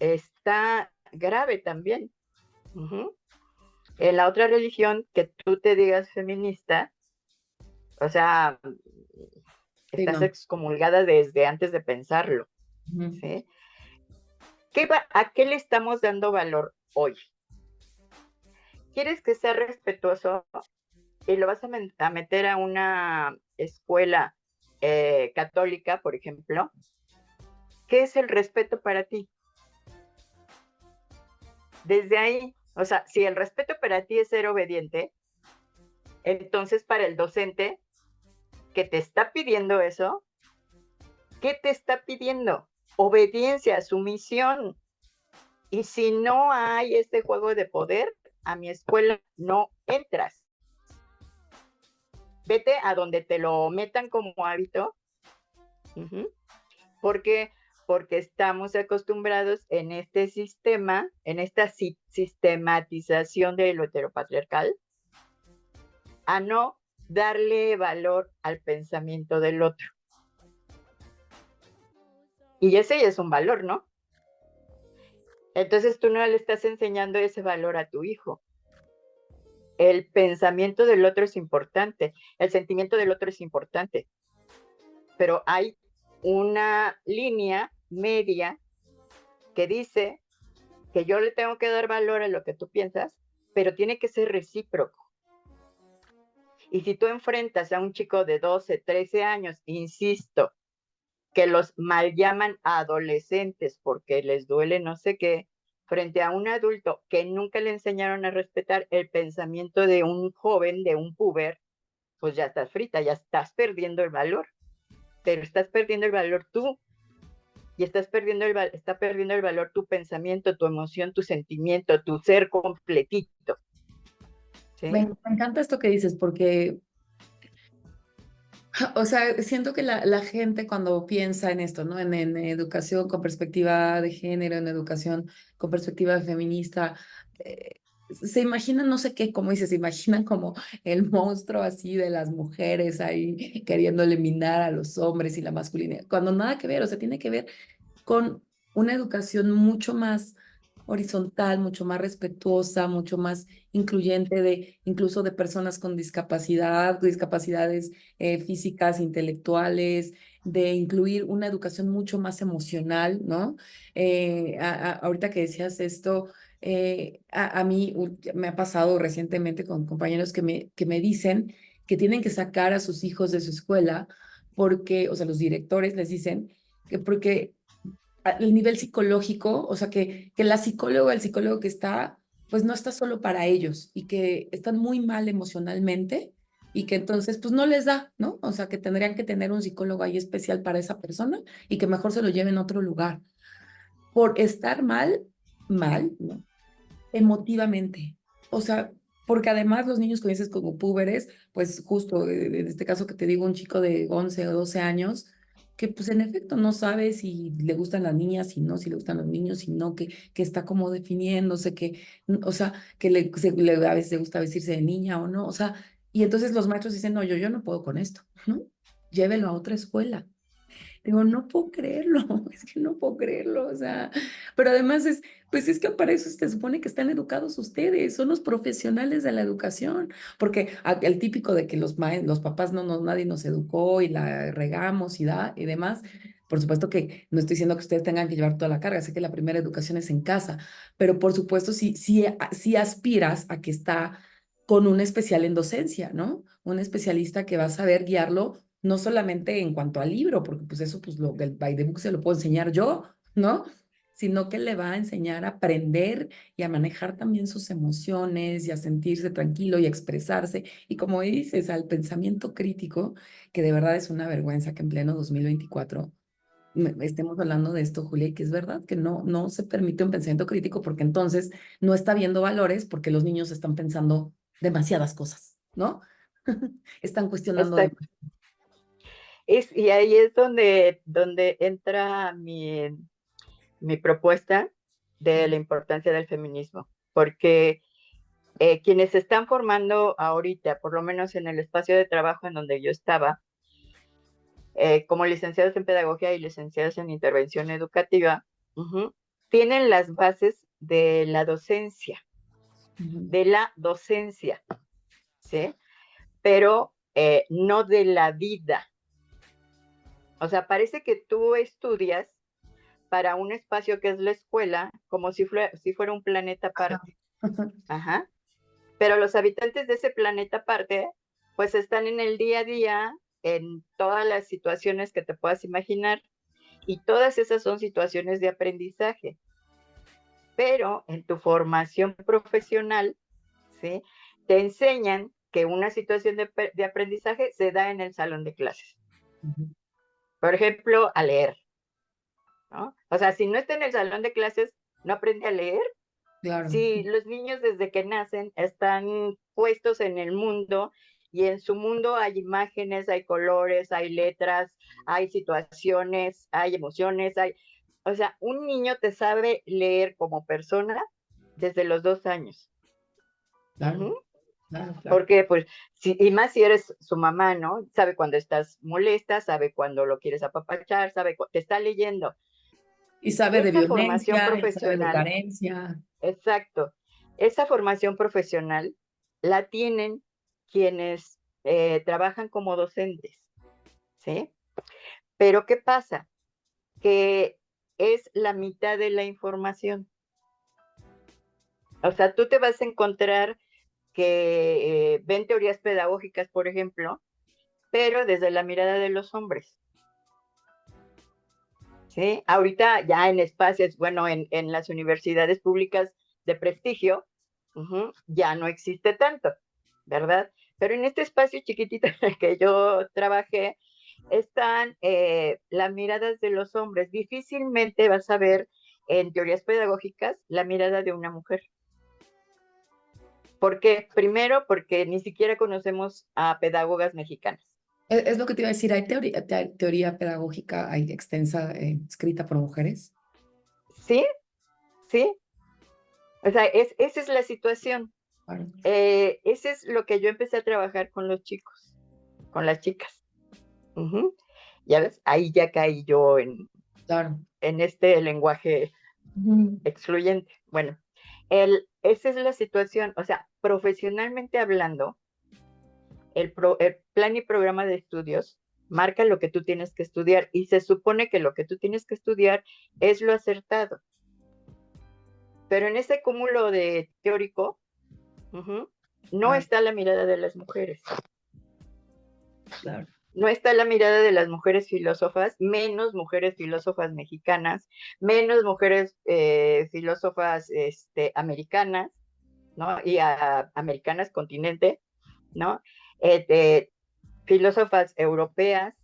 está grave también. Uh-huh. En la otra religión, que tú te digas feminista, o sea, Sí, estás no. excomulgada desde antes de pensarlo, Ujú. ¿sí? ¿A qué le estamos dando valor hoy? ¿Quieres que sea respetuoso y lo vas a meter a una escuela católica, por ejemplo? ¿Qué es el respeto para ti? Desde ahí, o sea, si el respeto para ti es ser obediente, entonces para el docente que te está pidiendo eso, ¿qué te está pidiendo? Obediencia, sumisión. Y si no hay este juego de poder, a mi escuela no entras. Vete a donde te lo metan como hábito. Uh-huh. ¿Por qué? Porque estamos acostumbrados en este sistema, en esta sistematización de lo heteropatriarcal, a no darle valor al pensamiento del otro. Y ese ya es un valor, ¿no? Entonces tú no le estás enseñando ese valor a tu hijo. El pensamiento del otro es importante, el sentimiento del otro es importante, pero hay una línea media que dice que yo le tengo que dar valor a lo que tú piensas, pero tiene que ser recíproco. Y si tú enfrentas a un chico de 12, 13 años, insisto, que los mal llaman adolescentes porque les duele no sé qué, frente a un adulto que nunca le enseñaron a respetar el pensamiento de un joven, de un puber, pues ya estás frita, ya estás perdiendo el valor, pero estás perdiendo el valor tú y está perdiendo el valor tu pensamiento, tu emoción, tu sentimiento, tu ser completito, ¿sí? Me encanta esto que dices porque, o sea, siento que la gente cuando piensa en esto, ¿no? En educación con perspectiva de género, en educación con perspectiva feminista, se imaginan, no sé qué, como dices, se imaginan como el monstruo así de las mujeres ahí queriendo eliminar a los hombres y la masculinidad, cuando nada que ver, o sea, tiene que ver con una educación mucho más horizontal, mucho más respetuosa, mucho más incluyente de incluso de personas con discapacidad, discapacidades físicas, intelectuales. de incluir una educación mucho más emocional, ¿no? Ahorita que decías esto, a mí me ha pasado recientemente con compañeros que me dicen que tienen que sacar a sus hijos de su escuela porque, o sea, los directores les dicen que porque el nivel psicológico, o sea, que la psicóloga, el psicólogo que está, pues no está solo para ellos y que están muy mal emocionalmente y que entonces, pues no les da, ¿no? O sea, que tendrían que tener un psicólogo ahí especial para esa persona y que mejor se lo lleven a otro lugar por estar mal, ¿no? Emotivamente. O sea, porque además los niños que dices como púberes, pues justo en este caso que te digo, un chico de 11 o 12 años, que pues en efecto no sabe si le gustan las niñas, si no, si le gustan los niños, si no, que está como definiéndose, que, o sea, que a veces le gusta vestirse de niña o no, o sea, y entonces los maestros dicen, no, yo no puedo con esto, ¿no? Llévelo a otra escuela. Digo, no puedo creerlo, es que no puedo creerlo, o sea, pero además es, pues es que para eso se supone que están educados ustedes, son los profesionales de la educación, porque el típico de que los papás nadie nos educó y la regamos y demás, por supuesto que no estoy diciendo que ustedes tengan que llevar toda la carga, sé que la primera educación es en casa, pero por supuesto si aspiras a que está con un especial en docencia, ¿no? Un especialista que va a saber guiarlo no solamente en cuanto al libro, porque pues eso, pues el by the book se lo puedo enseñar yo, ¿no? Sino que le va a enseñar a aprender y a manejar también sus emociones y a sentirse tranquilo y a expresarse. Y como dices, al pensamiento crítico, que de verdad es una vergüenza que en pleno 2024 estemos hablando de esto, Julia, y que es verdad que no se permite un pensamiento crítico porque entonces no está viendo valores porque los niños están pensando demasiadas cosas, ¿no? Están cuestionando Exacto. Y ahí es donde entra mi propuesta de la importancia del feminismo, porque quienes se están formando ahorita, por lo menos en el espacio de trabajo en donde yo estaba, como licenciados en pedagogía y licenciados en intervención educativa, tienen las bases de la docencia, ¿sí? Pero no de la vida. O sea, parece que tú estudias para un espacio que es la escuela, como si fuera un planeta aparte. Ajá. Pero los habitantes de ese planeta aparte, pues están en el día a día, en todas las situaciones que te puedas imaginar, y todas esas son situaciones de aprendizaje. Pero en tu formación profesional, ¿sí? Te enseñan que una situación de aprendizaje se da en el salón de clases. Por ejemplo, a leer, ¿no? O sea, si no está en el salón de clases, no aprende a leer. Claro. Si los niños desde que nacen están puestos en el mundo y en su mundo hay imágenes, hay colores, hay letras, hay situaciones, hay emociones, o sea, un niño te sabe leer como persona desde los 2 años. Claro, Ujú. claro, claro. Porque, pues, y más si eres su mamá, ¿no? Sabe cuando estás molesta, sabe cuando lo quieres apapachar, te está leyendo. Y sabe de Esa formación violencia, y sabe de profesional, carencia. exacto, esa formación profesional la tienen quienes trabajan como docentes, ¿sí? Pero ¿qué pasa? Que es la mitad de la información. O sea, tú te vas a encontrar que ven teorías pedagógicas, por ejemplo, pero desde la mirada de los hombres, ¿sí? Ahorita ya en espacios, bueno, en las universidades públicas de prestigio, ya no existe tanto, ¿verdad? Pero en este espacio chiquitito en el que yo trabajé, están las miradas de los hombres. Difícilmente vas a ver en teorías pedagógicas la mirada de una mujer. ¿Por qué? Primero, porque ni siquiera conocemos a pedagogas mexicanas. Es lo que te iba a decir, hay teoría pedagógica, hay extensa, escrita por mujeres. ¿Sí? ¿Sí? O sea, esa es la situación. Claro, Ese es lo que yo empecé a trabajar con los chicos, con las chicas. Ujú. Ya ves, ahí ya caí yo claro. en este lenguaje Ujú, excluyente. Bueno, esa es la situación. O sea, profesionalmente hablando, el plan y programa de estudios marca lo que tú tienes que estudiar y se supone que lo que tú tienes que estudiar es lo acertado. Pero en ese cúmulo de teórico, no está la mirada de las mujeres. Claro. No está la mirada de las mujeres filósofas, menos mujeres filósofas mexicanas, menos mujeres filósofas americanas, ¿no? Y americanas continente, ¿no? Filósofas europeas.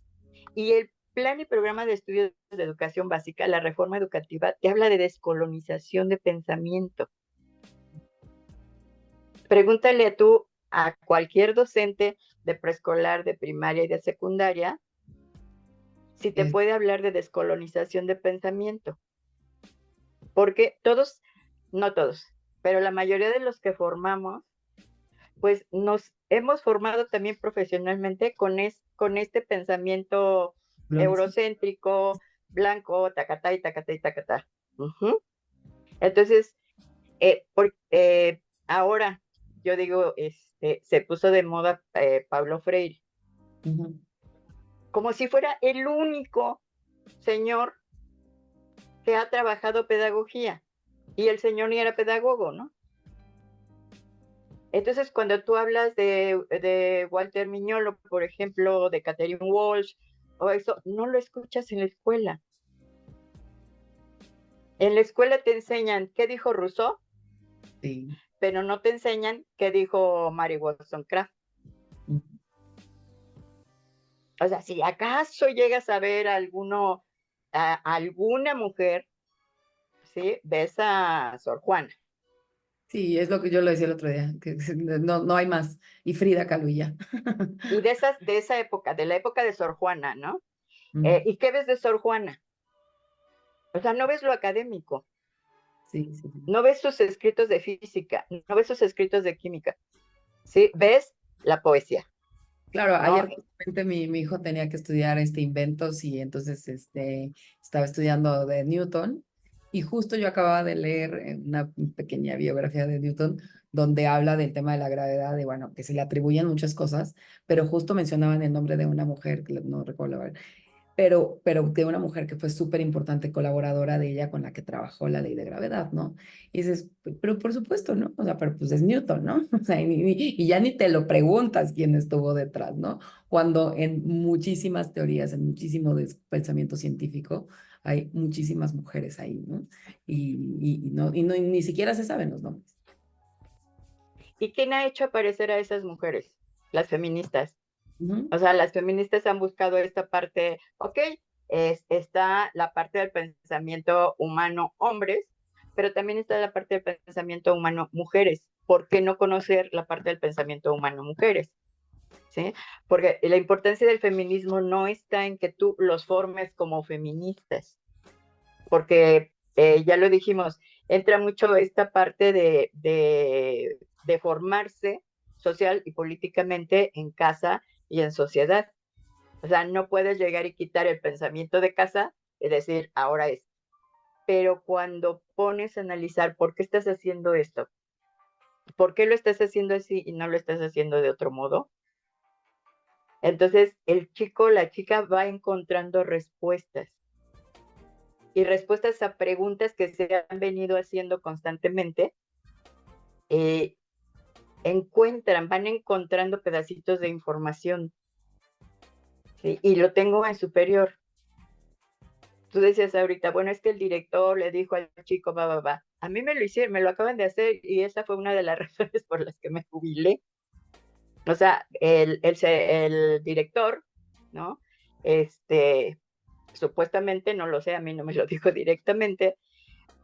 Y el plan y programa de estudios de educación básica, la reforma educativa, te habla de descolonización de pensamiento. Pregúntale a cualquier docente de preescolar, de primaria y de secundaria, si te puede hablar de descolonización de pensamiento. Porque todos, no todos, pero la mayoría de los que formamos, pues nos hemos formado también profesionalmente con este pensamiento eurocéntrico, blanco, tacatá y tacatá y tacatá. Entonces, ahora, yo digo, se puso de moda Paulo Freire. Como si fuera el único señor que ha trabajado pedagogía. Y el señor ni era pedagogo, ¿no? Entonces, cuando tú hablas de Walter Miñolo, por ejemplo, de Catherine Walsh, o eso, no lo escuchas en la escuela. En la escuela te enseñan qué dijo Rousseau, Sí. pero no te enseñan qué dijo Mary Wollstonecraft. O sea, si acaso llegas a ver alguna mujer, ¿sí? Ves a Sor Juana. Sí, es lo que yo le decía el otro día, que no hay más. Y Frida Kahlo y ya. Y de esa época, de la época de Sor Juana, ¿no? ¿Y qué ves de Sor Juana? O sea, no ves lo académico. Sí, sí. No ves sus escritos de física, no ves sus escritos de química. Sí, ves la poesía. Claro, ¿No? ayer justamente mi hijo tenía que estudiar inventos y entonces estaba estudiando de Newton y justo yo acababa de leer una pequeña biografía de Newton donde habla del tema de la gravedad y bueno, que se le atribuyen muchas cosas, pero justo mencionaban el nombre de una mujer, que no recuerdo la verdad, pero de una mujer que fue súper importante, colaboradora de ella con la que trabajó la ley de gravedad, ¿no? Y dices, pero por supuesto, ¿no? O sea, pero pues es Newton, ¿no? O sea, y ya ni te lo preguntas quién estuvo detrás, ¿no? Cuando en muchísimas teorías, en muchísimo pensamiento científico, hay muchísimas mujeres ahí, ¿no? Y ni siquiera se saben los nombres. ¿Y quién ha hecho aparecer a esas mujeres? Las feministas. Uh-huh. O sea, las feministas han buscado esta parte, ok, está la parte del pensamiento humano hombres, pero también está la parte del pensamiento humano mujeres. ¿Por qué no conocer la parte del pensamiento humano mujeres? ¿Sí? Porque la importancia del feminismo no está en que tú los formes como feministas, porque ya lo dijimos, entra mucho esta parte de formarse social y políticamente en casa y en sociedad. O sea, no puedes llegar y quitar el pensamiento de casa y decir, ahora es. Pero cuando pones a analizar por qué estás haciendo esto, por qué lo estás haciendo así y no lo estás haciendo de otro modo, entonces el chico, la chica va encontrando respuestas y respuestas a preguntas que se han venido haciendo constantemente. Van encontrando pedacitos de información, ¿sí? Y lo tengo en superior. Tú decías ahorita, bueno, es que el director le dijo al chico, va. A mí me lo hicieron, me lo acaban de hacer y esa fue una de las razones por las que me jubilé. O sea, el director, ¿no? Supuestamente, no lo sé, a mí no me lo dijo directamente,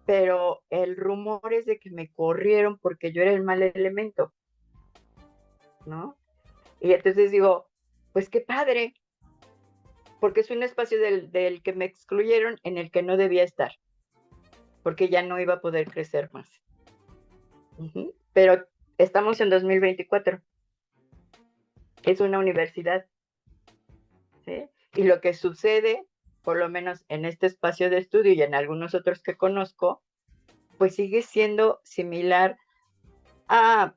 pero el rumor es de que me corrieron porque yo era el mal elemento, ¿no? Y entonces digo, pues qué padre, porque es un espacio del que me excluyeron en el que no debía estar, porque ya no iba a poder crecer más. Pero estamos en 2024, es una universidad, ¿sí? Y lo que sucede, por lo menos en este espacio de estudio y en algunos otros que conozco, pues sigue siendo similar a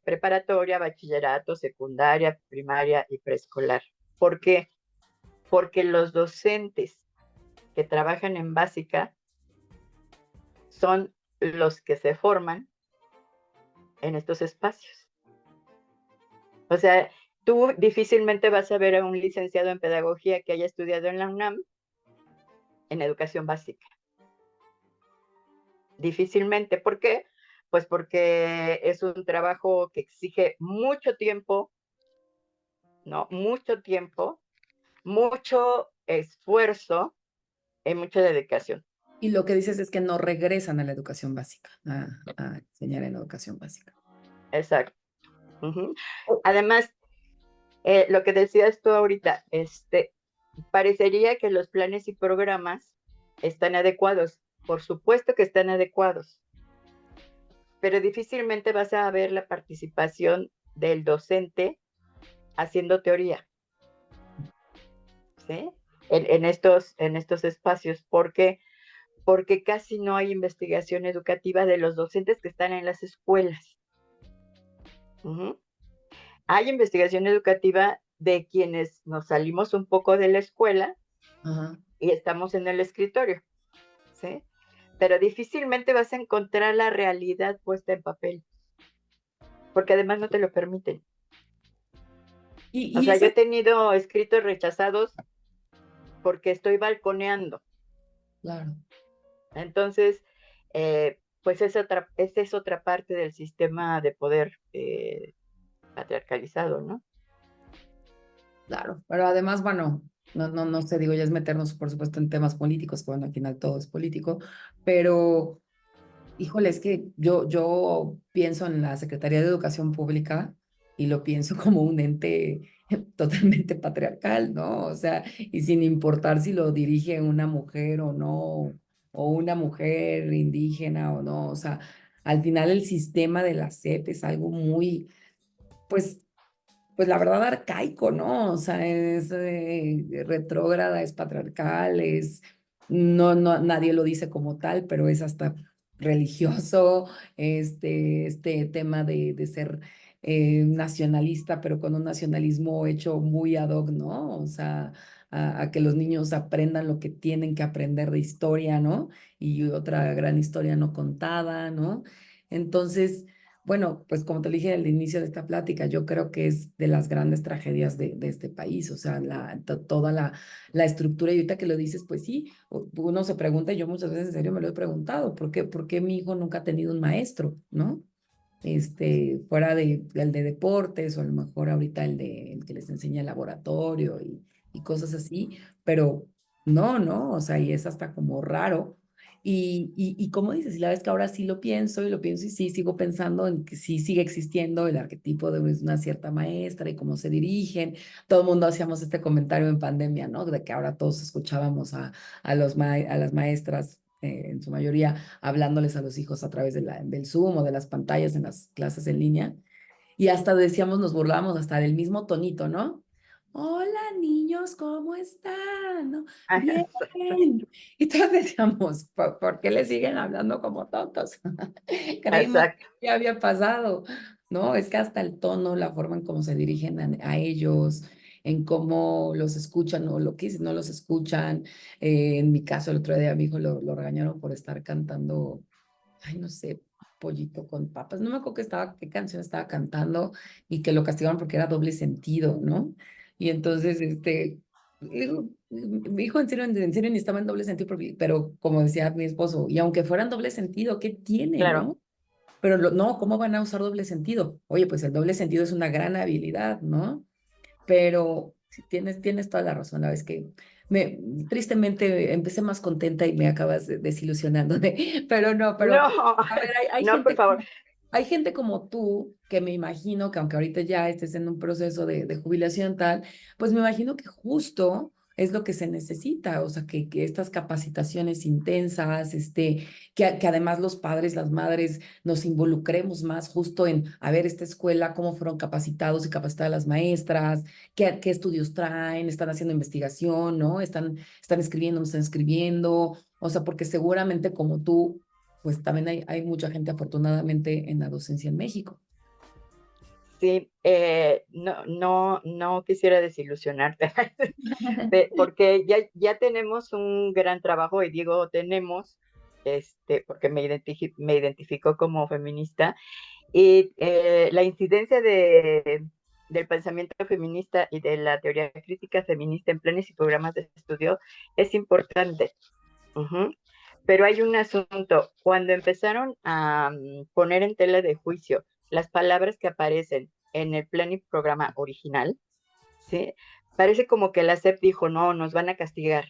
preparatoria, bachillerato, secundaria, primaria y preescolar. ¿Por qué? porque los docentes que trabajan en básica son los que se forman en estos espacios. O sea, tú difícilmente vas a ver a un licenciado en pedagogía que haya estudiado en la UNAM en educación básica. Difícilmente. ¿Por qué? Pues porque es un trabajo que exige mucho tiempo, ¿no? Mucho tiempo, mucho esfuerzo y mucha dedicación. Y lo que dices es que no regresan a la educación básica, a enseñar en educación básica. Exacto. Uh-huh. Además, lo que decías tú ahorita, parecería que los planes y programas están adecuados. Por supuesto que están adecuados, pero difícilmente vas a ver la participación del docente haciendo teoría, ¿sí? En estos espacios, porque casi no hay investigación educativa de los docentes que están en las escuelas. Uh-huh. Hay investigación educativa de quienes nos salimos un poco de la escuela Ajá. y estamos en el escritorio, ¿sí? Pero difícilmente vas a encontrar la realidad puesta en papel, porque además no te lo permiten. O Y sea, yo ese, he tenido escritos rechazados porque estoy balconeando. claro. Entonces, pues esa es otra parte del sistema de poder patriarcalizado, ¿no? Claro, pero además, bueno, no sé, digo, ya es meternos, por supuesto, en temas políticos, que bueno, al final todo es político, pero, híjole, es que yo pienso en la Secretaría de Educación Pública y lo pienso como un ente totalmente patriarcal, ¿no? O sea, y sin importar si lo dirige una mujer o no, o una mujer indígena o no, o sea, al final el sistema de la SEP es algo muy, pues pues la verdad arcaico, ¿no? O sea, es retrógrada, es patriarcal, nadie lo dice como tal, pero es hasta religioso, este tema de ser nacionalista, pero con un nacionalismo hecho muy ad hoc, ¿no? O sea, a que los niños aprendan lo que tienen que aprender de historia, ¿no? Y otra gran historia no contada, ¿no? Entonces, bueno, pues como te dije al inicio de esta plática, yo creo que es de las grandes tragedias de este país, o sea, toda la estructura, y ahorita que lo dices, pues sí, uno se pregunta, y yo muchas veces en serio me lo he preguntado, por qué mi hijo nunca ha tenido un maestro, ¿no? Fuera el de deportes, o a lo mejor ahorita el que les enseña el laboratorio y cosas así, pero no, o sea, y es hasta como raro. Y como dices, y la vez que ahora sí lo pienso y lo pienso y sí sigo pensando en que sí sigue existiendo el arquetipo de una cierta maestra y cómo se dirigen. Todo el mundo hacíamos este comentario en pandemia, ¿no? De que ahora todos escuchábamos a las maestras, en su mayoría, hablándoles a los hijos a través del Zoom o de las pantallas en las clases en línea. Y hasta decíamos, nos burlábamos hasta del mismo tonito, ¿no? Hola niños, ¿cómo están? ¿No? Bien. Y todos decíamos, ¿por qué le siguen hablando como tontos? Creímos que Exacto. ya había pasado, ¿no? Es que hasta el tono, la forma en cómo se dirigen a ellos, en cómo los escuchan o lo que no los escuchan. En mi caso, el otro día a mi hijo lo regañaron por estar cantando, ay, no sé, Pollito con papas. No me acuerdo qué canción estaba cantando y que lo castigaron porque era doble sentido, ¿no? Y entonces, digo, mi hijo en serio ni estaba en doble sentido, pero como decía mi esposo, y aunque fuera en doble sentido, ¿qué tiene, Claro. no? Pero no, ¿cómo van a usar doble sentido? Oye, pues el doble sentido es una gran habilidad, ¿no? Pero sí, tienes toda la razón, la vez que me, tristemente empecé más contenta y me acabas desilusionando, pero no, pero No, a ver, no, por favor. hay gente como tú que me imagino que aunque ahorita ya estés en un proceso de jubilación tal, pues me imagino que justo es lo que se necesita, o sea, que estas capacitaciones intensas, que además los padres, las madres nos involucremos más justo en, a ver, esta escuela, cómo fueron capacitados y capacitadas las maestras, qué estudios traen, están haciendo investigación, ¿no? Están escribiendo, no están escribiendo, o sea, porque seguramente como tú, pues también hay mucha gente afortunadamente en la docencia en México. Sí, no quisiera desilusionarte, porque ya tenemos un gran trabajo, y digo tenemos, porque me identifico como feminista, y la incidencia del pensamiento feminista y de la teoría crítica feminista en planes y programas de estudio es importante. Ujú. Pero hay un asunto, cuando empezaron a poner en tela de juicio las palabras que aparecen en el plan y programa original, ¿sí? Parece como que la SEP dijo, no, nos van a castigar,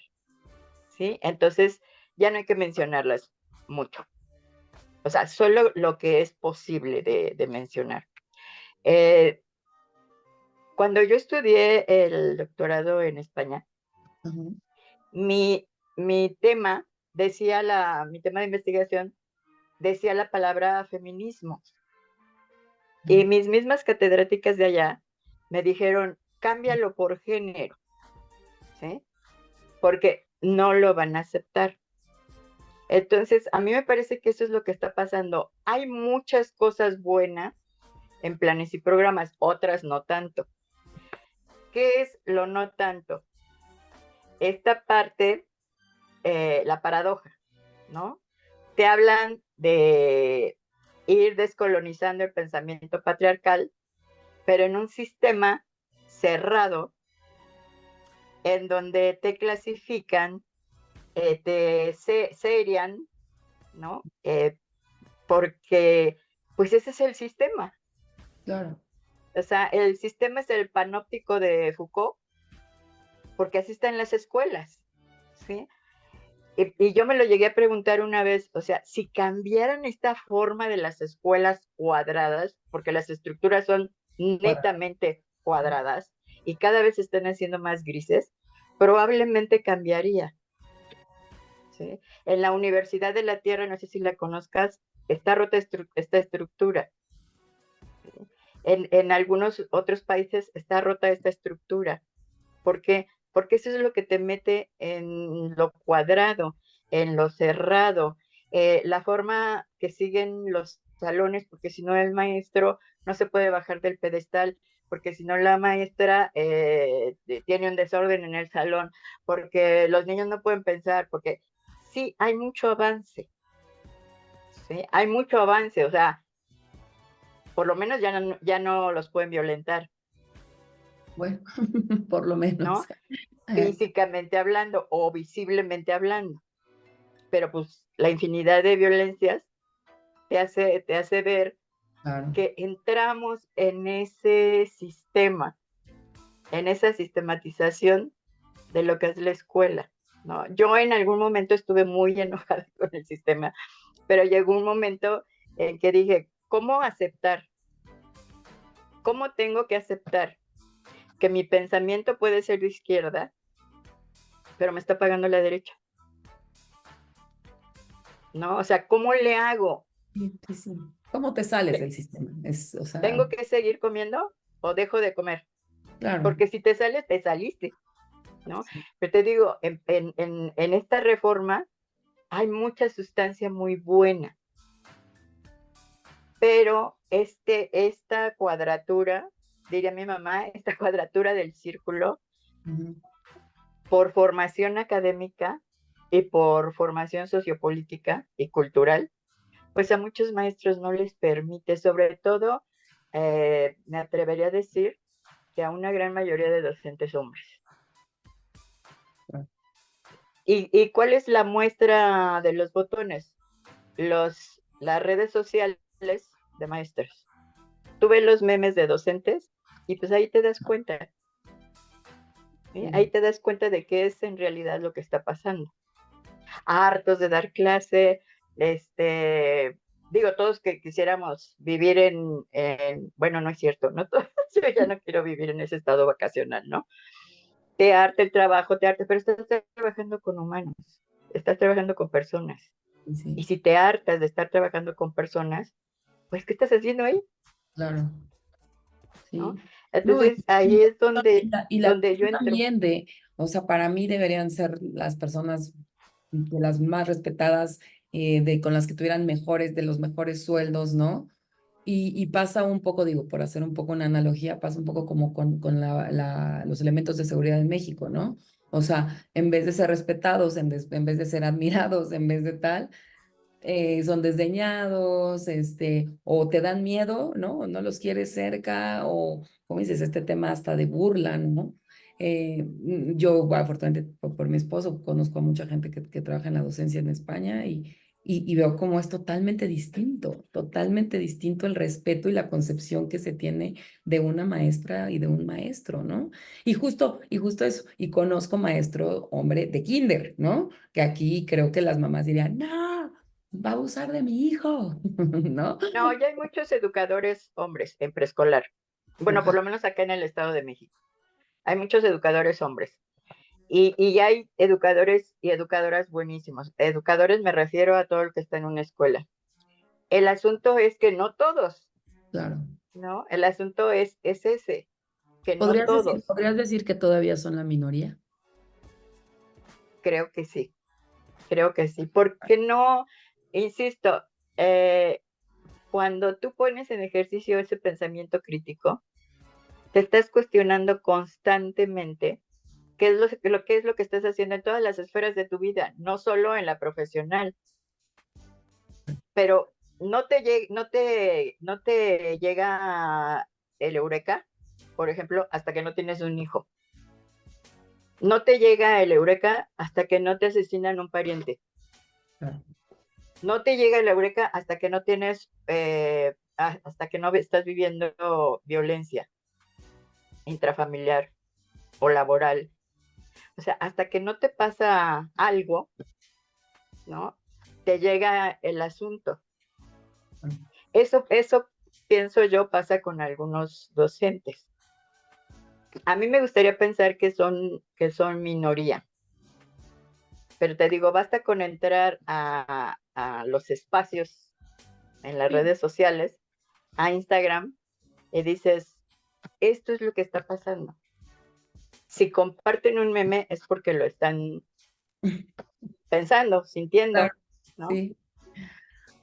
¿sí? Entonces ya no hay que mencionarlas mucho. O sea, solo lo que es posible de mencionar. Eh, Cuando yo estudié el doctorado en España, Ujú, mi, mi tema mi tema de investigación decía la palabra feminismo. Y ujú. mis mismas catedráticas de allá me dijeron, cámbialo por género, ¿sí? Porque no lo van a aceptar. Entonces, a mí me parece que eso es lo que está pasando. Hay muchas cosas buenas en planes y programas, otras no tanto. ¿Qué es lo no tanto? Esta parte, la paradoja, ¿no? Te hablan de ir descolonizando el pensamiento patriarcal, pero en un sistema cerrado en donde te clasifican, serian, ¿no? Porque, pues ese es el sistema. Claro, O sea, el sistema es el panóptico de Foucault, porque así está en las escuelas, ¿sí? Y yo me lo llegué a preguntar una vez, o sea, si cambiaran esta forma de las escuelas cuadradas, porque las estructuras son para. netamente cuadradas y cada vez se están haciendo más grises, probablemente cambiaría. ¿Sí? En la Universidad de la Tierra, no sé si la conozcas, está rota esta estructura. En algunos otros países está rota esta estructura. ¿Por qué? Porque eso es lo que te mete en lo cuadrado, en lo cerrado, la forma que siguen los salones, porque si no el maestro no se puede bajar del pedestal, porque si no la maestra tiene un desorden en el salón, porque los niños no pueden pensar, porque sí, hay mucho avance, ¿sí? Hay mucho avance, o sea, por lo menos ya no los pueden violentar, Bueno, por lo menos. ¿no? Físicamente hablando o visiblemente hablando. Pero pues la infinidad de violencias te hace ver Claro, que entramos en ese sistema, en esa sistematización de lo que es la escuela, ¿no? Yo en algún momento estuve muy enojada con el sistema, pero llegó un momento en que dije, ¿cómo aceptar? ¿Cómo tengo que aceptar que mi pensamiento puede ser de izquierda, pero me está pagando la derecha? ¿No? O sea, ¿cómo le hago? sí, sí, sí. ¿Cómo te sales del sistema? O sea, ¿Tengo que seguir comiendo o dejo de comer? claro. Porque si te sales, te saliste, ¿no? Sí, Pero te digo, en esta reforma hay mucha sustancia muy buena, pero esta cuadratura, diría mi mamá, esta cuadratura del círculo, ujú, por formación académica y por formación sociopolítica y cultural, pues a muchos maestros no les permite, sobre todo, me atrevería a decir que a una gran mayoría de docentes hombres. claro. ¿Y cuál es la muestra de los botones? Las redes sociales de maestros. Tú ves los memes de docentes y pues ahí te das cuenta, ¿sí? Sí, Ahí te das cuenta de qué es en realidad lo que está pasando. Hartos de dar clase, digo, todos que quisiéramos vivir bueno, no es cierto, no todos, yo ya no quiero vivir en ese estado vacacional, ¿no? Te harta el trabajo, pero estás trabajando con humanos, estás trabajando con personas. sí, Y sí, si te hartas de estar trabajando con personas, pues, ¿qué estás haciendo ahí? claro. ¿No? Sí. No, Entonces, ahí es y la donde yo actitud entro. también o sea, para mí deberían ser las personas de las más respetadas, con las que tuvieran de los mejores sueldos, ¿no? y pasa un poco, digo, por hacer un poco una analogía, pasa un poco como con los elementos de seguridad en México, ¿no? O sea, en vez de ser respetados, en vez de ser admirados, en vez de tal, son desdeñados, o te dan miedo, ¿no? O no los quieres cerca, o, como dices, este tema hasta de burla, ¿no? Yo, bueno, afortunadamente, por mi esposo, conozco a mucha gente que trabaja en la docencia en España y veo cómo es totalmente distinto el respeto y la concepción que se tiene de una maestra y de un maestro, ¿no? Y justo eso, y conozco maestro, hombre, de kinder, ¿no? Que aquí creo que las mamás dirían, no, va a abusar de mi hijo, ¿no? No, ya hay muchos educadores hombres en preescolar. Bueno, por lo menos acá en el Estado de México. Hay muchos educadores hombres. Y ya hay educadores y educadoras buenísimos. Educadores me refiero a todo el que está en una escuela. El asunto es que no todos, Claro. ¿no? El asunto es ese, que no todos. ¿Podrías decir que todavía son la minoría? Creo que sí, creo que sí. Porque no, insisto, eh, cuando tú pones en ejercicio ese pensamiento crítico, te estás cuestionando constantemente qué es qué es lo que estás haciendo en todas las esferas de tu vida, no solo en la profesional. Pero no te llega el eureka, por ejemplo, hasta que no tienes un hijo. No te llega el eureka hasta que no te asesinan un pariente. Claro. No te llega el eureka hasta que no tienes, hasta que no estás viviendo violencia intrafamiliar o laboral. O sea, hasta que no te pasa algo, ¿no? Te llega el asunto. Eso pienso yo pasa con algunos docentes. A mí me gustaría pensar que son minoría, pero te digo, basta con entrar a los espacios en las Sí. redes sociales, a Instagram, y dices, esto es lo que está pasando. Si comparten un meme es porque lo están pensando, Claro, sintiendo, ¿no? sí.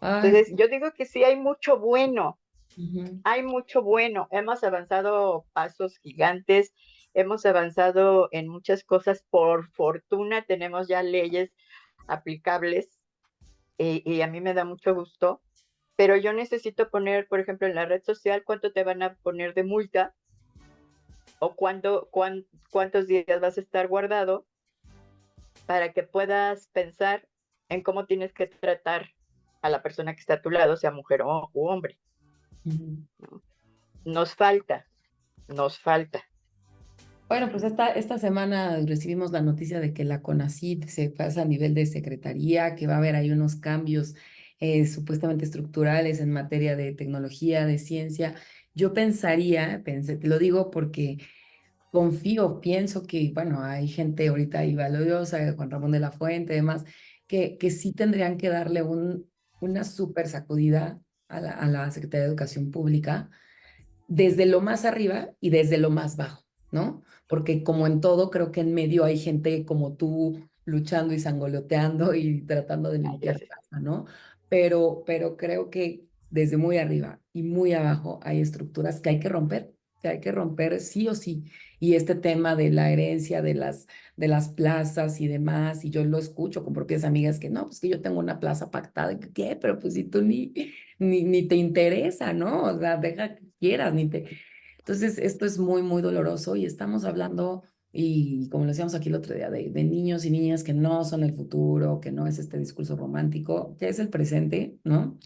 Ay, Entonces, yo digo que sí hay mucho bueno, ujú. hay mucho bueno. Hemos avanzado pasos gigantes, hemos avanzado en muchas cosas. Por fortuna tenemos ya leyes aplicables y a mí me da mucho gusto, pero yo necesito poner, por ejemplo, en la red social cuánto te van a poner de multa o cuántos días vas a estar guardado para que puedas pensar en cómo tienes que tratar a la persona que está a tu lado, sea mujer o hombre. Ujú. ¿No? Nos falta, nos falta. Bueno, pues esta semana recibimos la noticia de que la CONACYT se pasa a nivel de secretaría, que va a haber ahí unos cambios supuestamente estructurales en materia de tecnología, de ciencia. Yo te lo digo porque pienso que, bueno, hay gente ahorita ahí valiosa, Juan Ramón de la Fuente, y demás, que sí tendrían que darle una súper sacudida a la Secretaría de Educación Pública desde lo más arriba y desde lo más bajo, ¿no? Porque como en todo, creo que en medio hay gente como tú luchando y sangoloteando y tratando de Ah, ya limpiar sé. casa, ¿no? Pero creo que desde muy arriba y muy abajo hay estructuras que hay que romper sí o sí. Y este tema de la herencia de las plazas y demás, y yo lo escucho con propias amigas que no, pues que yo tengo una plaza pactada, ¿qué? Pero pues si tú ni te interesa, ¿no? O sea, deja que quieras, ni te... Entonces, esto es muy, muy doloroso y estamos hablando, y como lo decíamos aquí el otro día, de niños y niñas que no son el futuro, que no es este discurso romántico, que es el presente, ¿no?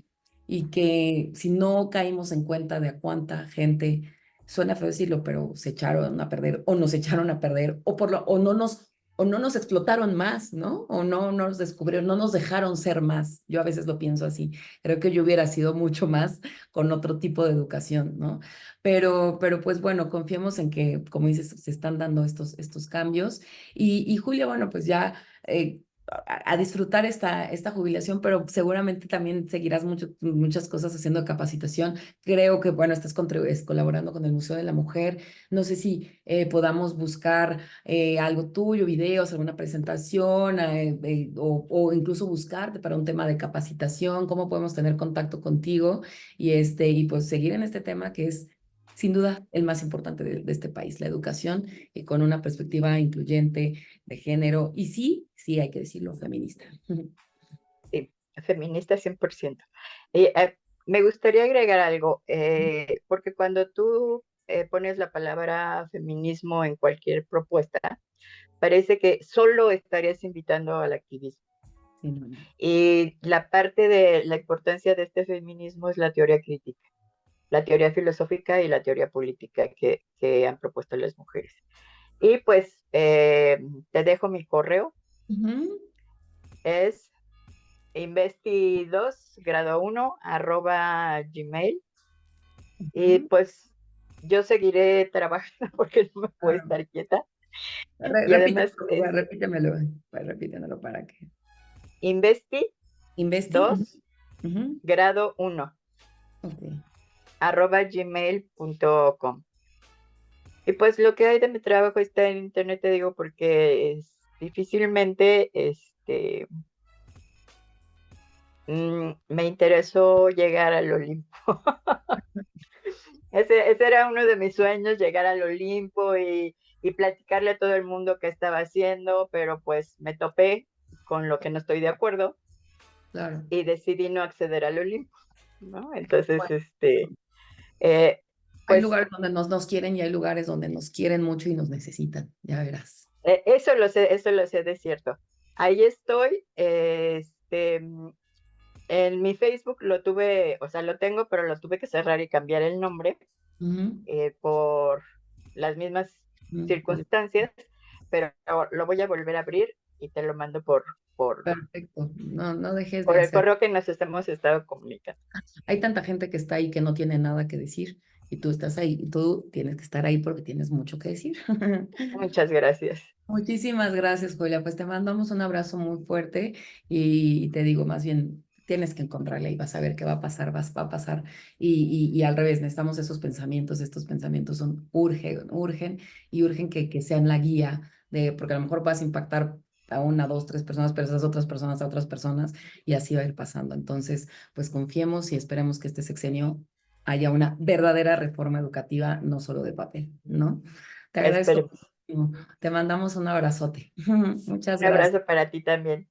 Y que si no caímos en cuenta de a cuánta gente, suena feo decirlo, pero se echaron a perder o nos echaron a perder o no nos explotaron más, ¿no? O no nos descubrieron, no nos dejaron ser más. Yo a veces lo pienso así. Creo que yo hubiera sido mucho más con otro tipo de educación, ¿no? Pero pues bueno, confiemos en que, como dices, se están dando estos cambios. Y Julia, bueno, pues ya a disfrutar esta jubilación, pero seguramente también seguirás muchas cosas haciendo capacitación. Creo que, bueno, estás colaborando con el Museo de la Mujer. No sé si podamos buscar algo tuyo, videos, alguna presentación, o incluso buscarte para un tema de capacitación, cómo podemos tener contacto contigo y pues seguir en este tema que es sin duda el más importante de este país, la educación, con una perspectiva incluyente de género, y sí, sí, hay que decirlo, feminista. Sí, feminista 100%. Y, me gustaría agregar algo, porque cuando tú pones la palabra feminismo en cualquier propuesta, parece que solo estarías invitando al activismo. Sí, no, no. Y la parte de la importancia de este feminismo es la teoría crítica, la teoría filosófica y la teoría política que han propuesto las mujeres. Y pues te dejo mi correo, Ujú, es investi2 grado 1 @gmail. Y ujú. pues yo seguiré trabajando porque no me puedo Claro. estar quieta. Y además Repítemelo, es repítemelo, repítemelo para que. investi Investi. 2 Ujú, ujú. grado 1 Ok, @gmail.com. Y pues lo que hay de mi trabajo está en internet, te digo, porque difícilmente me interesó llegar al Olimpo. Ese era uno de mis sueños, llegar al Olimpo y platicarle a todo el mundo qué estaba haciendo, pero pues me topé con lo que no estoy de acuerdo claro. y decidí no acceder al Olimpo, ¿no? Entonces, Bueno, eh, hay pues lugares donde nos quieren y hay lugares donde nos quieren mucho y nos necesitan, ya verás. eso lo sé de cierto. Ahí estoy, en mi Facebook lo tuve, o sea, lo tengo, pero lo tuve que cerrar y cambiar el nombre Ujú, por las mismas ujú, circunstancias, pero lo voy a volver a abrir y te lo mando perfecto, no, no dejes de por el hacer. correo que nos hemos estado comunicando. Hay tanta gente que está ahí que no tiene nada que decir y tú estás ahí y tú tienes que estar ahí porque tienes mucho que decir. Muchas gracias. Muchísimas gracias, Julia. Pues te mandamos un abrazo muy fuerte y te digo, más bien, tienes que encontrarle y vas a ver qué va a pasar, va a pasar. Y al revés, necesitamos esos pensamientos, estos pensamientos urgen que sean la guía porque a lo mejor vas a impactar a una, dos, tres personas, pero esas otras personas a otras personas y así va a ir pasando. Entonces, pues confiemos y esperemos que este sexenio haya una verdadera reforma educativa, no solo de papel, ¿no? Te agradezco Esperemos. muchísimo. Te mandamos un abrazote. Muchas Un gracias. abrazo para ti también.